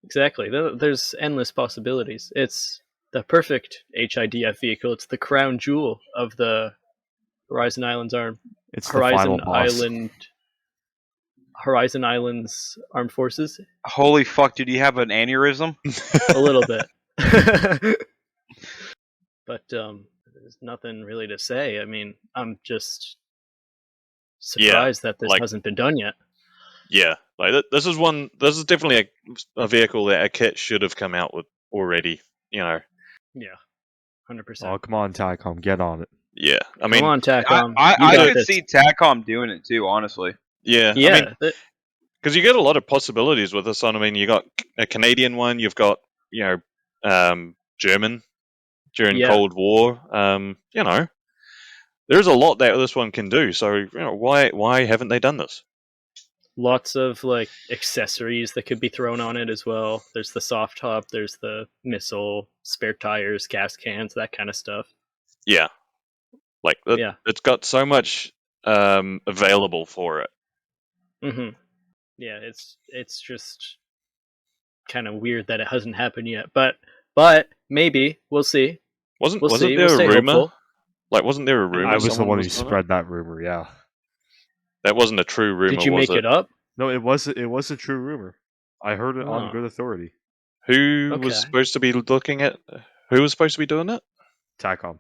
exactly. There's endless possibilities. It's the perfect HIDF vehicle. It's the crown jewel of the Horizon Islands arm. It's the final boss. Horizon Islands Armed Forces. Holy fuck, did you have an aneurysm? A little bit. But there's nothing really to say. I mean, I'm just surprised that this like- hasn't been done yet. Yeah, like this is one. This is definitely a vehicle that a kit should have come out with already. Yeah, Oh, 100%. come on, Tycom, get on it. Yeah, I mean, Come on, Tacom. I you got could this. see Tacom doing it too, honestly. yeah, Yeah, I mean, because you get a lot of possibilities with this one. I mean, you got a Canadian one. You've got German during Yeah. Cold War. There's a lot that this one can do. So why haven't they done this? lots of like accessories that could be thrown on it as well. There's the soft top, there's the missile, spare tires, gas cans, that kind of stuff. Yeah, like Yeah. it's got so much available for it. Mm-hmm. Yeah, it's just kind of weird that it hasn't happened yet, but maybe we'll see. Wasn't We'll see. there We'll a stay rumor? hopeful. Like, wasn't there a rumor? I was the someone one who was doing it? spread that rumor. Yeah. That wasn't a true rumor. Did you was make it up? No, it was a true rumor. I heard it on Oh. good authority. Who was Okay. supposed to be looking at? Who was supposed to be doing it? Tacom.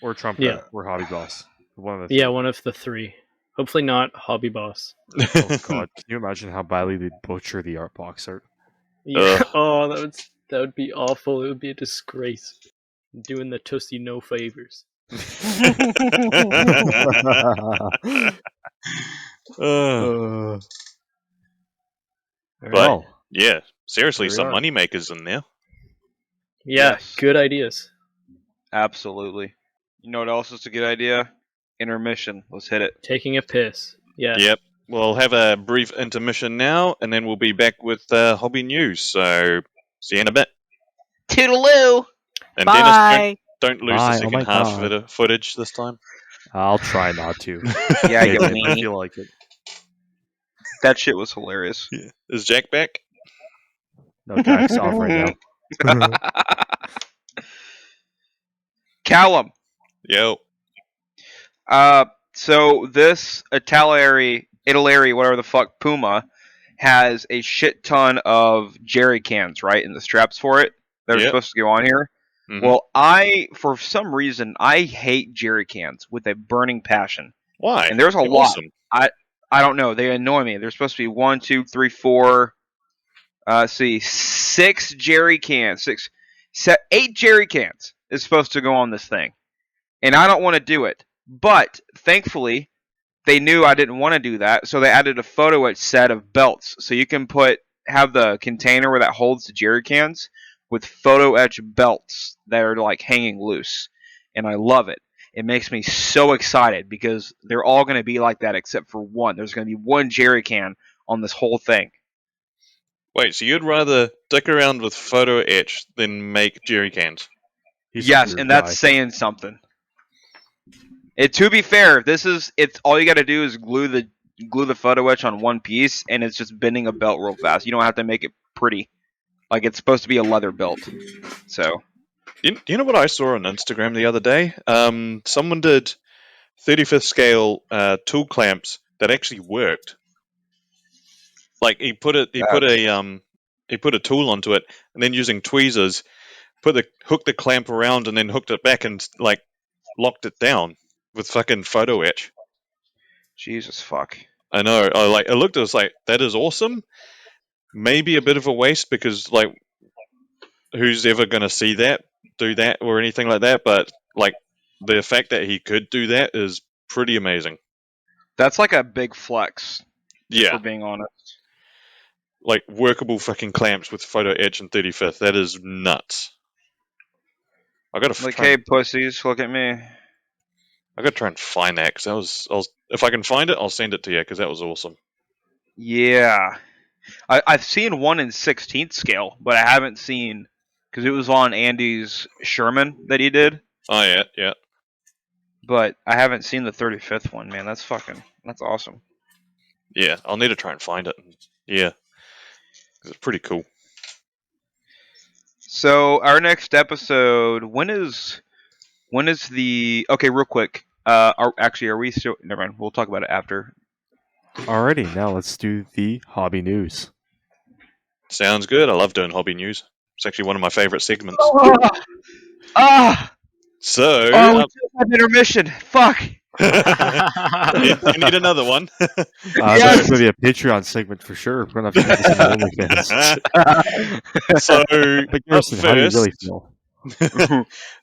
Or Trump Yeah. or Hobby Boss. One of the Yeah, three. one of the three. Hopefully not Hobby Boss. Oh god, can you imagine how badly they'd butcher the art box art? Yeah. Ugh. Oh, that would be awful. It would be a disgrace. Doing the Tussie no favors. Uh, All But- right. yeah, seriously, There we some are. money makers in there. Yeah, Yes. good ideas. Absolutely. You know what else is a good idea? Intermission. Let's hit it. Taking a piss. Yeah. Yep. We'll have a brief intermission now, and then we'll be back with hobby news. So, see you in a bit. Toodaloo. And Dennis, Bye. don't lose Bye. the Oh second my half God. of the footage this time. I'll try not to. Yeah, you I meanie. feel like it. That shit was hilarious. Is Jack back? No, Jack's off right now. Callum. Yo. So this Italeri, whatever the fuck, Puma, has a shit ton of jerry cans, right, in the straps for it that are Yep. supposed to go on here. Mhm. Well, for some reason, I hate jerry cans with a burning passion. Why? And there's a They're lot. Awesome. I don't know. They annoy me. There's supposed to be 1, 2, 3, 4. See, 6 jerry cans. 8 jerry cans is supposed to go on this thing, and I don't want to do it. But thankfully, they knew I didn't want to do that, so they added a photo etch set of belts, so you can have the container where that holds the jerry cans with photo etch belts that are like hanging loose, and I love it. It makes me so excited because they're all going to be like that except for one. There's going to be one jerry can on this whole thing. Wait, so you'd rather dick around with photo etch than make jerry cans? He's a Yes, weird and that's guy. saying something. To be fair, it's all you got to do is glue the photo etch on one piece, and it's just bending a belt real fast. You don't have to make it pretty. Like it's supposed to be a leather belt. So You know what I saw on Instagram the other day? Someone did 35th scale tool clamps that actually worked. Like he put a tool onto it, and then using tweezers, hooked the clamp around, and then hooked it back and like locked it down with fucking photo etch. Jesus fuck. I know. I looked at it, was like, that is awesome. Maybe a bit of a waste because like, who's ever gonna see that, do that, or anything like that? But like, the fact that he could do that is pretty amazing. That's like a big flex, Yeah, for being honest. like workable fucking clamps with photo etch and 35th. That is nuts. I gotta Like, try, hey, pussies, look at me. I gotta try and find that because if I can find it, I'll send it to you because that was awesome. Yeah. I've seen one in 16th scale, but I haven't seen, because it was on Andy's Sherman that he did, Oh yeah. but I haven't seen the 35th one, man. That's awesome. Yeah, I'll need to try and find it. Yeah, 'cause it's pretty cool. So our next episode, when is the, okay, real quick, are we still, never mind, we'll talk about it after. Alrighty, now let's do the hobby news. Sounds good. I love doing hobby news. It's actually one of my favorite segments. Ah! So, Oh, we just had intermission. Fuck. You need another one. That's going to be a Patreon segment for sure. We're going to have to make this on OnlyFans. So But up Garrison, how do you really first, feel?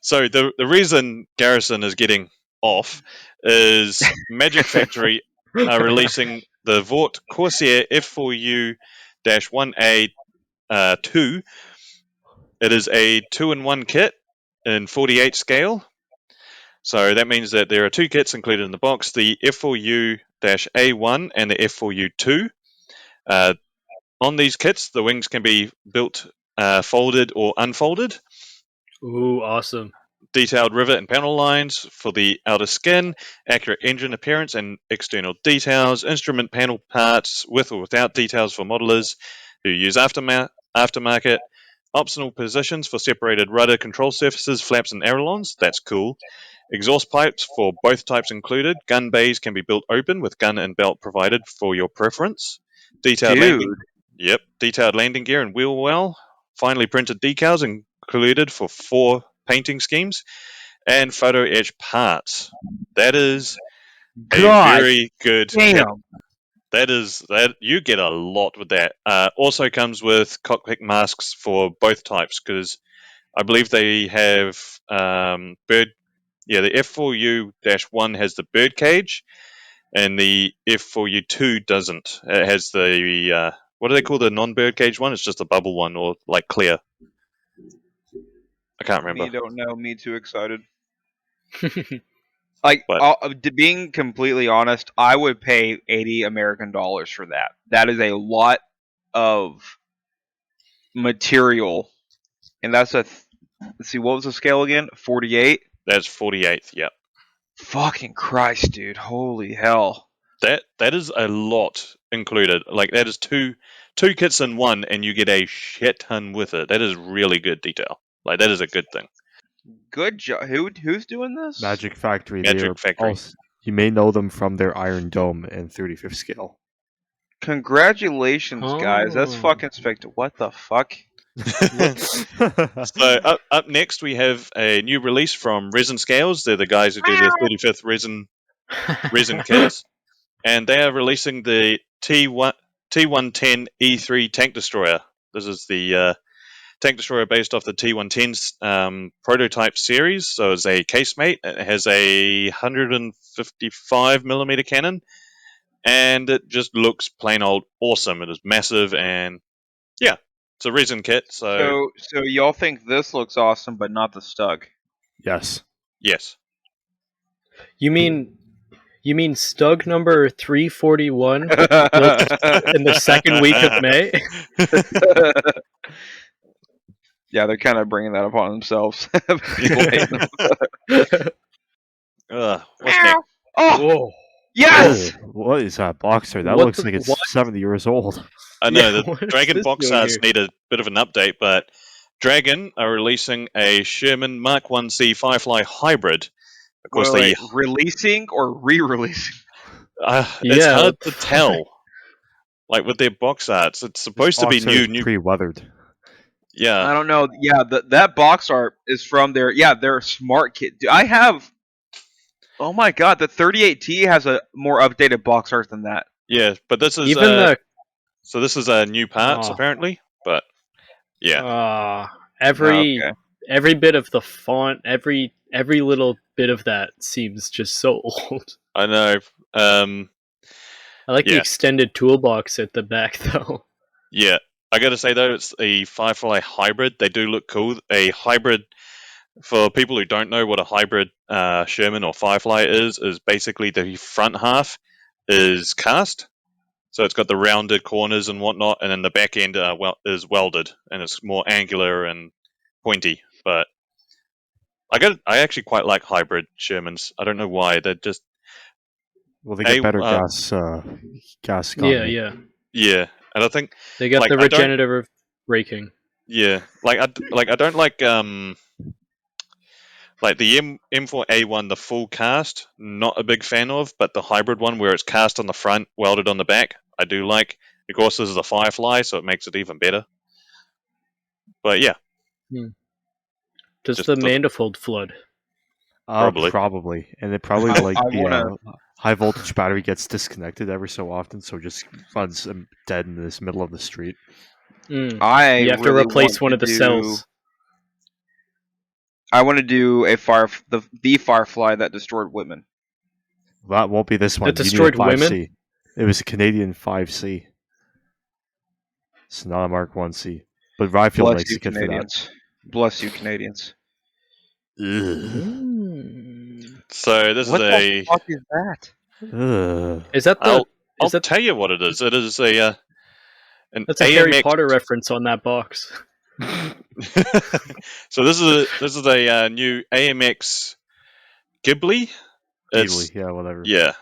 so the reason Garrison is getting off is Magic Factory are releasing the Vought Corsair F4U-1A 2. It is a 2-in-1 kit in 48 scale. So that means that there are two kits included in the box, the F4U-A1 and the F4U-2. On these kits, the wings can be built folded or unfolded. Ooh, awesome. Detailed rivet and panel lines for the outer skin, accurate engine appearance and external details, instrument panel parts with or without details for modelers who use aftermarket, optional positions for separated rudder control surfaces, flaps and ailerons. That's cool. Exhaust pipes for both types included. Gun bays can be built open with gun and belt provided for your preference. Detailed landing gear and wheel well. Finely printed decals included for 4 painting schemes and photo etch parts. That is a very good kit. Damn. That you get a lot with that. Also comes with cockpit masks for both types because I believe they have bird. Yeah, the F4U-1 has the bird cage, and the F4U-2 doesn't. It has the what do they call the non-bird cage one? It's just a bubble one or like clear. I can't remember. Me don't know. Me too excited. Being completely honest, I would pay $80 American for that. That is a lot of material, and that's let's see, what was the scale again? 48. That's 48th. Yeah. Fucking Christ, dude! Holy hell! That is a lot included. Like that is two kits in one, and you get a shit ton with it. That is really good detail. Like that is a good thing. Good job. Who's doing this? Magic Factory. Magic Factory. You may know them from their Iron Dome and 35th scale. Congratulations, guys. That's Oh. fucking spectacular. What the fuck? So up next we have a new release from Resin Scales. They're the guys who do the 35th resin kits, and they are releasing the T110 E3 tank destroyer. This is the tank destroyer based off the T110's prototype series. So it's a casemate. It has a 155mm cannon, and it just looks plain old awesome. It is massive, and yeah, it's a resin kit. So y'all think this looks awesome, but not the Stug? Yes. yes. You mean Stug number 341 built in the second week of May? Yeah, they're kind of bringing that upon themselves. People hate them. What's next? Oh, Whoa. yes! Oh, what is that boxer? That What looks the- like it's what? 70 years old. I know Yeah, the what is Dragon this box doing arts here? need a bit of an update, but Dragon are releasing a Sherman Mark 1C Firefly hybrid. Of course, Wait, releasing or re-releasing? it's Yeah, hard what to the tell. Like with their box arts, it's supposed to be new. Pre-weathered. Yeah, I don't know. Yeah, that box art is from their smart kit. I have. Oh my god, the 38T has a more updated box art than that. yeah, but this is even the so this is a new parts Oh. apparently, but yeah, every Okay. every bit of the font, every little bit of that seems just so old. I know. I like the Yeah. extended toolbox at the back though. Yeah, I got to say though, it's a Firefly hybrid. They do look cool. A hybrid, for people who don't know what a hybrid Sherman or Firefly is basically the front half is cast, so it's got the rounded corners and whatnot, and then the back end is welded, and it's more angular and pointy. But I actually quite like hybrid Shermans. I don't know why. They're just Well, they get better gas gun. Yeah. yeah, and I think They got Like, the I don't- regenerative braking. yeah, I don't like the M4A1, the full cast, not a big fan of, but the hybrid one where it's cast on the front, welded on the back, I do like. Of course, this is a Firefly, so it makes it even better. But yeah, Does Just the the- manifold flood? Probably. Probably. And it probably I like the wanna- high voltage battery gets disconnected every so often, so it just runs dead in this middle of the street. I You have to really replace want one to of the do- cells. I want to do the Firefly that destroyed Whitman. That won't be this one. That You need a destroyed 5C. women? It was a Canadian 5C. It's not a Mark 1C. But Ryfield Bless makes you, a kit for that. Canadians. Bless you, Canadians. So this What is the a. fuck is that? Ugh. Is that the? I'll Is that tell you what it is. It is a an that's a Harry AMX. Potter reference on that box? So this is a new AMX Ghibli. It's- Ghibli, yeah, whatever. Yeah.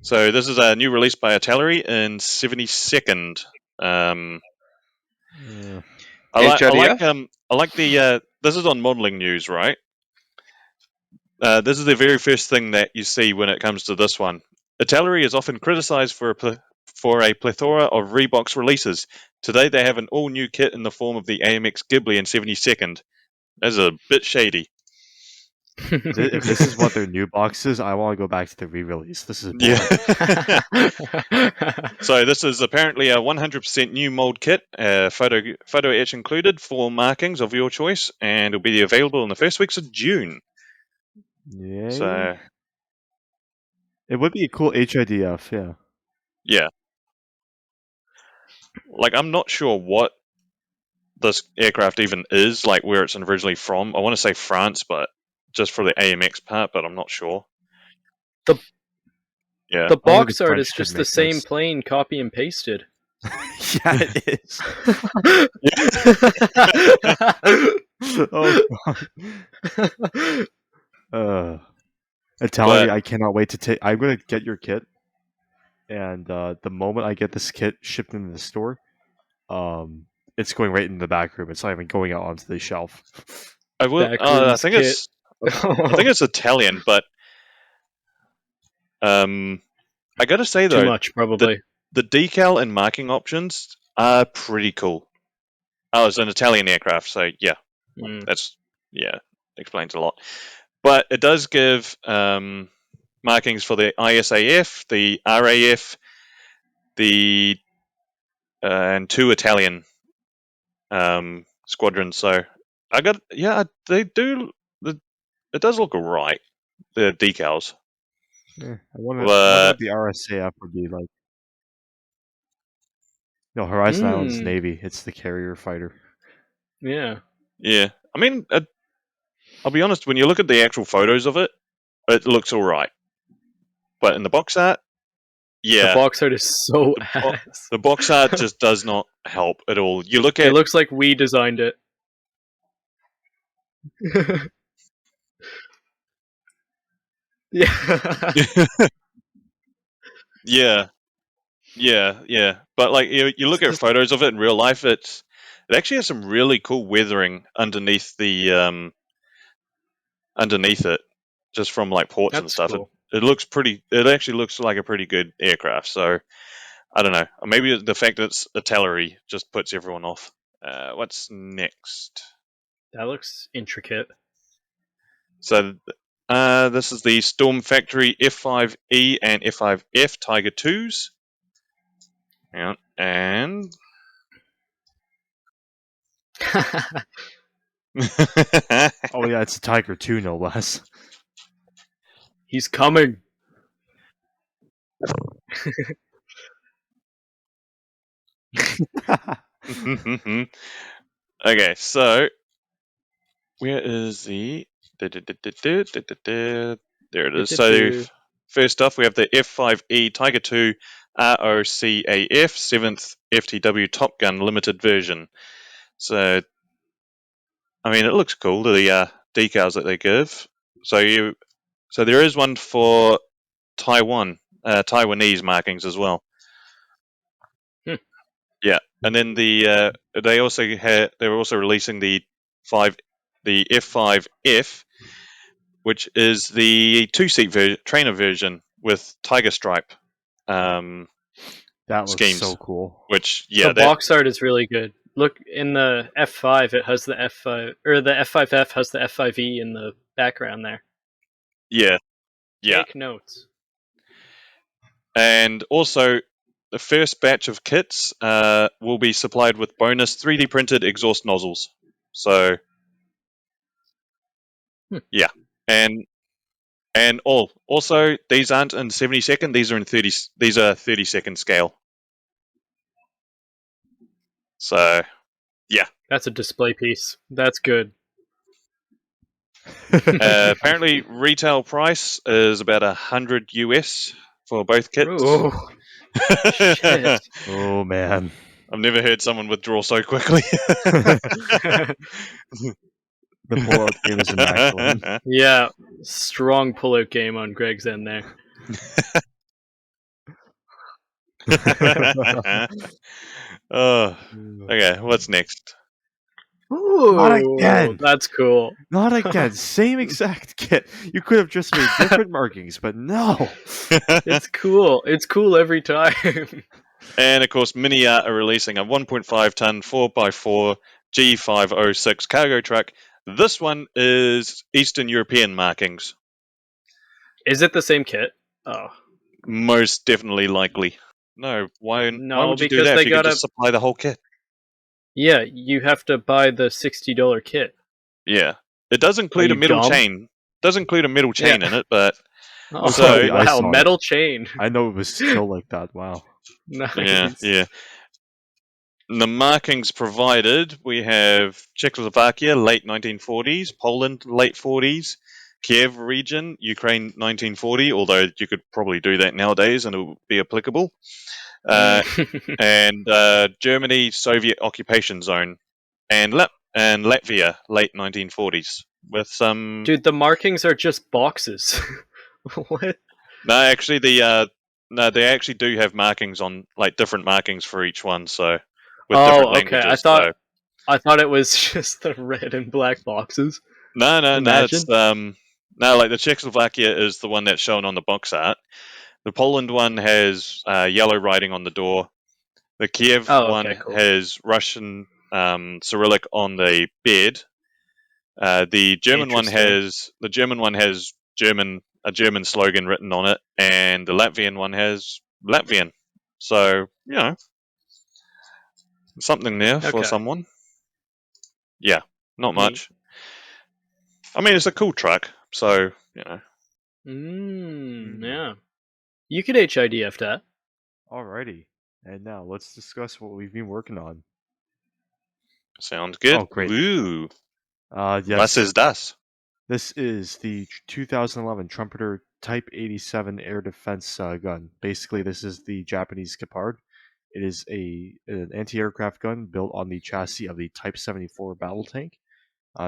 So this is a new release by Atelier in 72nd. Yeah. I like the. This is on Modeling News, right? This is the very first thing that you see when it comes to this one. Atelier is often criticized for a plethora of Reeboks releases. Today they have an all-new kit in the form of the AMX Ghibli in 72nd. That's a bit shady. If this is what their new box is, I want to go back to the re-release. This is boring. Yeah. So this is apparently a 100% new mold kit, photo etch included, 4 markings of your choice, and it'll be available in the first weeks of June. Yeah. So It would be a cool HIDF, yeah. yeah, like I'm not sure what this aircraft even is, like where it's originally from. I want to say France, but just for the AMX part, but I'm not sure. The- Yeah. The Only box the art French is could just the make same this. plane copy and pasted. Yeah, it is. Oh, god. Italian, But- I cannot wait to take. I'm gonna get your kit, and the moment I get this kit shipped into the store, it's going right in the back room. It's not even going out onto the shelf. I will. I Backroom's think kit. it's. I think it's Italian, but I gotta say Too though, much, probably. the decal and marking options are pretty cool. Oh, it's an Italian aircraft, so yeah, Mm. that's explains a lot. But it does give markings for the ISAF, the RAF, the and 2 Italian squadrons. So they do. It does look alright. The decals. I wonder But- what the RSAF would be like. No, Horizon Islands Navy. It's the carrier fighter. Yeah. Yeah, I mean, I'll be honest. When you look at the actual photos of it, it looks all right. But in the box art, yeah, The box art is so bo- ass. the box art just does not help at all. You look It at looks like we designed it. Yeah. yeah. But like you look at photos of it in real life, it actually has some really cool weathering underneath the underneath it, just from like ports and That's stuff. cool. It looks pretty. It actually looks like a pretty good aircraft. So I don't know. Maybe the fact that it's Atelier just puts everyone off. What's next? That looks intricate. So this is the Storm Factory F5E and F5F Tiger 2s. Yeah, and Oh yeah, it's a Tiger 2, no less. He's coming. okay, so where is the there it is. So first off, we have the F5E Tiger 2 ROCAF 7th FTW Top Gun limited version. So I mean, it looks cool, the decals that they give. So there is one for Taiwanese markings as well. Hmm. Yeah, and then they're also releasing the F5F, which is the 2-seat trainer version with Tiger Stripe. That looks Schemes. so cool. Which The box art is really good. Look in the F5, it has the F5 or the F5F has the F5E in the background there. Yeah. Take notes. And also, the first batch of kits will be supplied with bonus 3D printed exhaust nozzles. So, yeah, and also these aren't in 70-second; these are in 30. These are 30-second scale. So, That's a display piece. That's good. apparently, retail price is about $100 US for both kits. Ooh, shit. Oh man. I've never heard someone withdraw so quickly. The pullout game is immaculate. Yeah, strong pullout game on Greg's end there. Oh, okay, what's next? Ooh, Not again. that's cool. Not again. Same exact kit. You could have just made different markings, but no. It's cool. It's cool every time. And of course, Mini-Art are releasing a 1.5 ton 4x4 G506 cargo truck. This one is Eastern European markings. Is it the same kit? Oh, Most definitely likely. No, why No, would you do because that they if you could gotta- just supply the whole kit? yeah. You have to buy the $60 kit. Yeah. It does include a you middle dumb? chain. Does include a middle chain in it, but Oh, So- I wow! saw it. Metal chain. I know it was still like that. Wow. Nice. yeah. The markings provided, we have Czechoslovakia, late 1940s, Poland, late 40s, Kiev region, Ukraine, 1940, although you could probably do that nowadays and it would be applicable. And Germany, Soviet occupation zone, and Latvia, late 1940s, with some. Dude, the markings are just boxes. What? No, actually, they actually do have markings on like different markings for each one. So with Oh, different okay. languages. I thought it was just the red and black boxes. No. Imagine. It's no, like the Czechoslovakia is the one that's shown on the box art. The Poland one has yellow writing on the door. The Kiev Oh, okay, one cool. has Russian Cyrillic on the bed. The German one has a German slogan written on it, and the Latvian one has Latvian. So something there for Okay. someone. Yeah, not Neat. much. I mean, it's a cool truck, so Yeah. You could HIDF that. Alrighty. And now let's discuss what we've been working on. sounds good. Oh, great. Ooh, Yes. was ist das? This is the 2011 Trumpeter Type 87 air defense gun. Basically, this is the Japanese Gepard. It is an anti-aircraft gun built on the chassis of the Type 74 battle tank.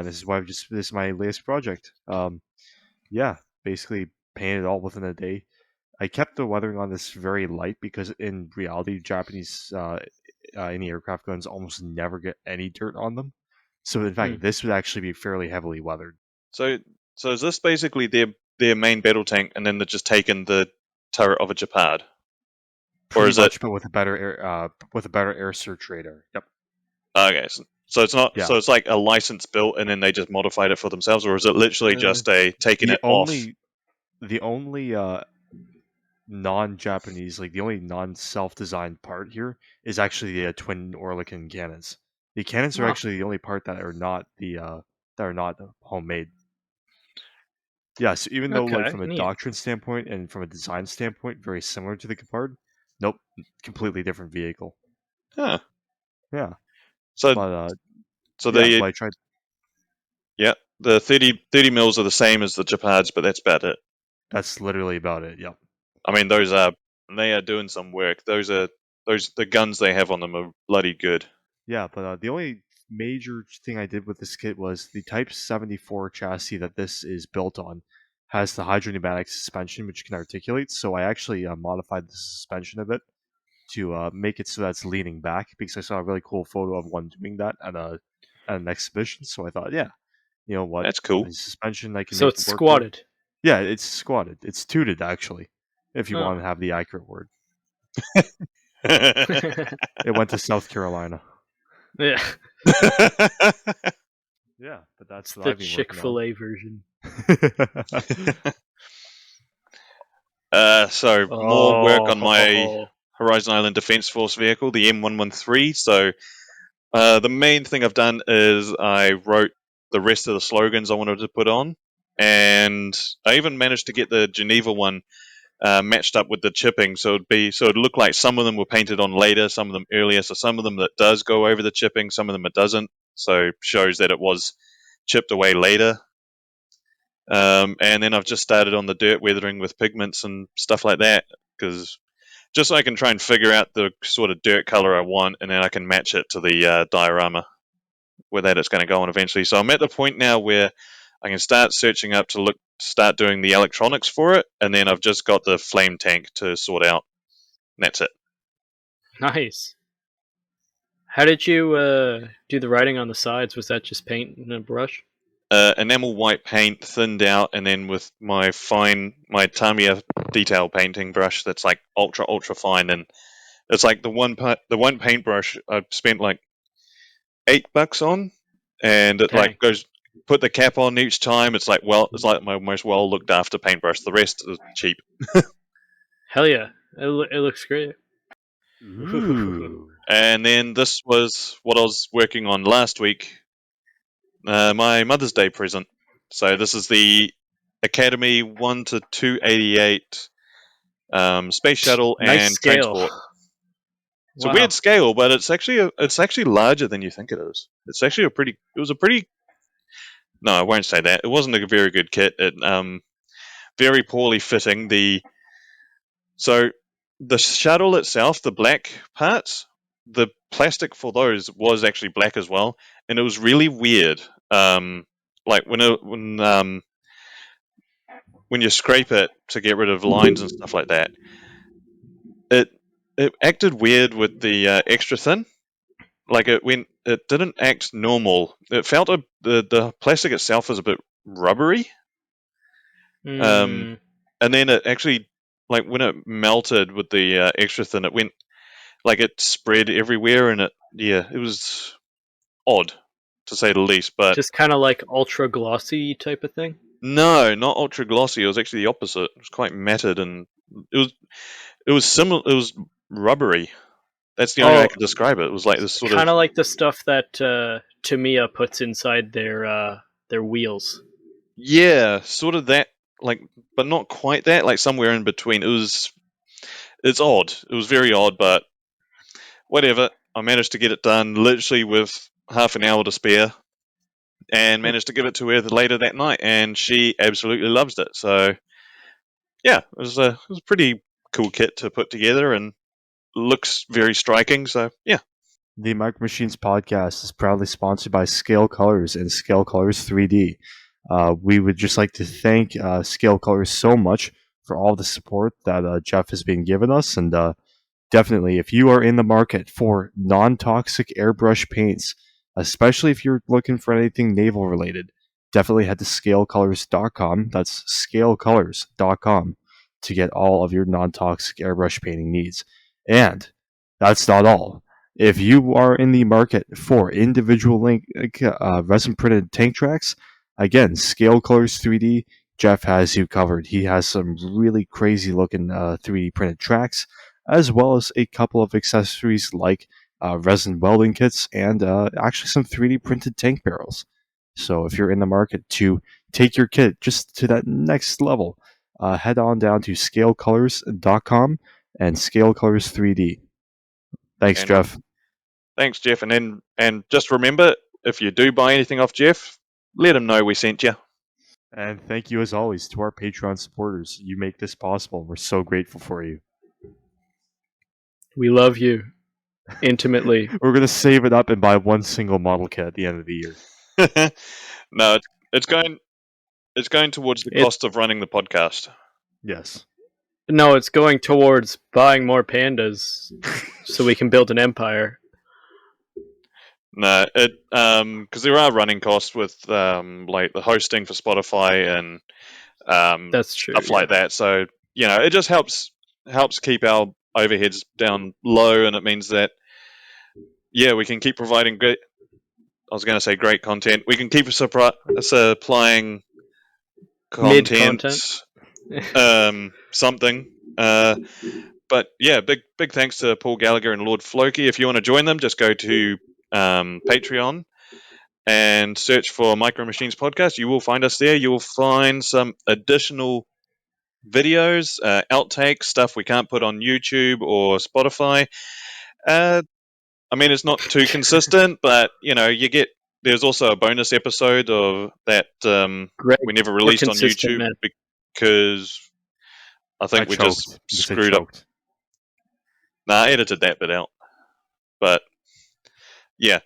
This is my latest project. Basically painted it all within a day. I kept the weathering on this very light because in reality, Japanese anti-aircraft guns almost never get any dirt on them. So in fact, this would actually be fairly heavily weathered. So is this basically their main battle tank, and then they're just taking the turret of a Gepard? Pretty is it- much, but with a better air search radar. Yep. Okay, so it's not. Yeah. So it's like a license built, and then they just modified it for themselves, or is it literally just a taking it off? The only non-Japanese, like the only non-self-designed part here is actually the twin Oerlikon cannons. The cannons are Oh. actually the only part that are not homemade. Yeah, so even though like Okay, from a neat. doctrine standpoint and from a design standpoint, very similar to the Gepard, nope, completely different vehicle. Huh. Yeah, So but they I tried. the 30 mils are the same as the Gepards, but that's about it. That's literally about it. Yep. I mean, they are doing some work. The guns they have on them are bloody good. Yeah, but the only major thing I did with this kit was the Type 74 chassis that this is built on has the hydropneumatic suspension, which can articulate. So I actually modified the suspension a bit to make it so that's leaning back, because I saw a really cool photo of one doing that at an exhibition. So I thought, yeah, you know what? That's cool. The suspension I can. So make it's it work squatted. with. Yeah, it's squatted. It's tooted actually, if you Oh. want to have the accurate word. Yeah. It went to South Carolina. Yeah, Yeah, but that's what the I've been working on. Chick-fil-A version. So more work on my Oh. Horizon Island Defense Force vehicle, the M113. So the main thing I've done is I wrote the rest of the slogans I wanted to put on, and I even managed to get the Geneva one matched up with the chipping, so it'd look like some of them were painted on later, some of them earlier. So some of them that does go over the chipping, some of them it doesn't. So shows that it was chipped away later. And then I've just started on the dirt weathering with pigments and stuff like that, because just so I can try and figure out the sort of dirt color I want, and then I can match it to the diorama where that it's going to go on eventually. So I'm at the point now where I can start searching up to start doing the electronics for it, and then I've just got the flame tank to sort out. And that's it. Nice. How did you do the writing on the sides? Was that just paint and a brush? Enamel white paint thinned out, and then with my Tamiya detail painting brush that's like ultra fine, and it's like the one paintbrush I spent like $8 on, and it like goes put the cap on each time. It's like my most well looked after paintbrush. The rest is cheap. Hell yeah, it looks great. Ooh. And then this was what I was working on last week, my Mother's Day present. So this is the Academy 1 to 288 space shuttle Nice and scale. transport. It's Wow. a weird scale, but it's actually larger than you think it is. It's actually no, I won't say that. It wasn't a very good kit. It very poorly fitting. So the shuttle itself, the black parts, the plastic for those was actually black as well, and it was really weird. Like when you scrape it to get rid of lines and stuff like that, it acted weird with the extra thin. Like it didn't act normal. It felt the plastic itself was a bit rubbery. Mm. And then it actually, like when it melted with the extra thin, it went like it spread everywhere, and it was odd to say the least. But Just kind of like ultra glossy type of thing. no, not ultra glossy. It was actually the opposite. It was quite matted, and it was similar. It was rubbery. That's the only way I could describe it. It was like this sort kind of of like the stuff that Tamiya puts inside their wheels. yeah, sort of that. Like, but not quite that. Like somewhere in between. It's odd. It was very odd, but whatever. I managed to get it done literally with half an hour to spare, and managed to give it to her later that night, and she absolutely loves it. So yeah, it was a pretty cool kit to put together, and looks very striking. So yeah. The Micro Machines podcast is proudly sponsored by Scale Colors and Scale Colors 3D. We would just like to thank Scale Colors so much for all the support that Jeff has been giving us. And definitely, if you are in the market for non-toxic airbrush paints, especially if you're looking for anything naval related, definitely head to scalecolors.com. That's scalecolors.com to get all of your non-toxic airbrush painting needs. And that's not all. If you are in the market for individual resin printed tank tracks, again, Scale Colors 3D, Jeff has you covered. He has some really crazy looking 3D printed tracks, as well as a couple of accessories like resin welding kits and actually some 3D printed tank barrels. So if you're in the market to take your kit just to that next level, head on down to scalecolors.com and Scale Colors 3D. Thanks, And Jeff. Thanks, Jeff. And just remember, if you do buy anything off Jeff, let him know we sent you. And thank you, as always, to our Patreon supporters. You make this possible. We're so grateful for you. We love you intimately. We're going to save it up and buy one single model kit at the end of the year. No, it's going towards the cost of running the podcast. Yes. No, it's going towards buying more pandas so we can build an empire. No, because there are running costs with like the hosting for Spotify and That's true. stuff like that. So it just helps keep our overheads down low, and it means that we can keep providing great. I was going to say great content. We can keep supplying content. Mid-content. something. But yeah, big thanks to Paul Gallagher and Lord Floki. If you want to join them, just go to Patreon and search for Micro Machines Podcast. You will find us there. You will find some additional videos, outtakes, stuff we can't put on YouTube or Spotify. I mean, it's not too consistent, but you get. There's also a bonus episode of that Greg, we never more released on consistent, YouTube man. because I think I we choked. just You said screwed up. choked. Nah, I edited that bit out. But yeah,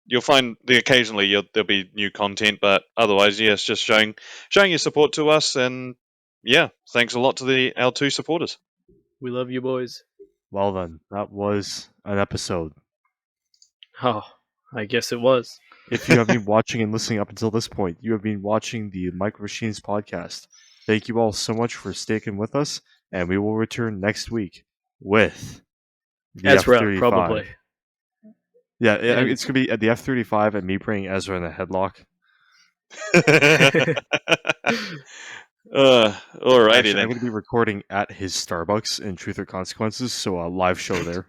you'll find occasionally there'll be new content, but otherwise, yes, just showing your support to us, and yeah, thanks a lot to our 2 supporters. We love you, boys. Well then, that was an episode. Oh, I guess it was. If you have been watching and listening up until this point, you have been watching the Micro Machines podcast. Thank you all so much for sticking with us, and we will return next week with the Ezra, F-35. probably. Yeah, And- it's going to be at the F-35 and me bringing Ezra in a headlock. Alrighty Actually, I'm then. going to be recording at his Starbucks in Truth or Consequences, so a live show there.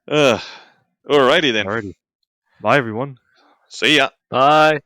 Alrighty then. Alrighty. Bye, everyone. See ya. Bye.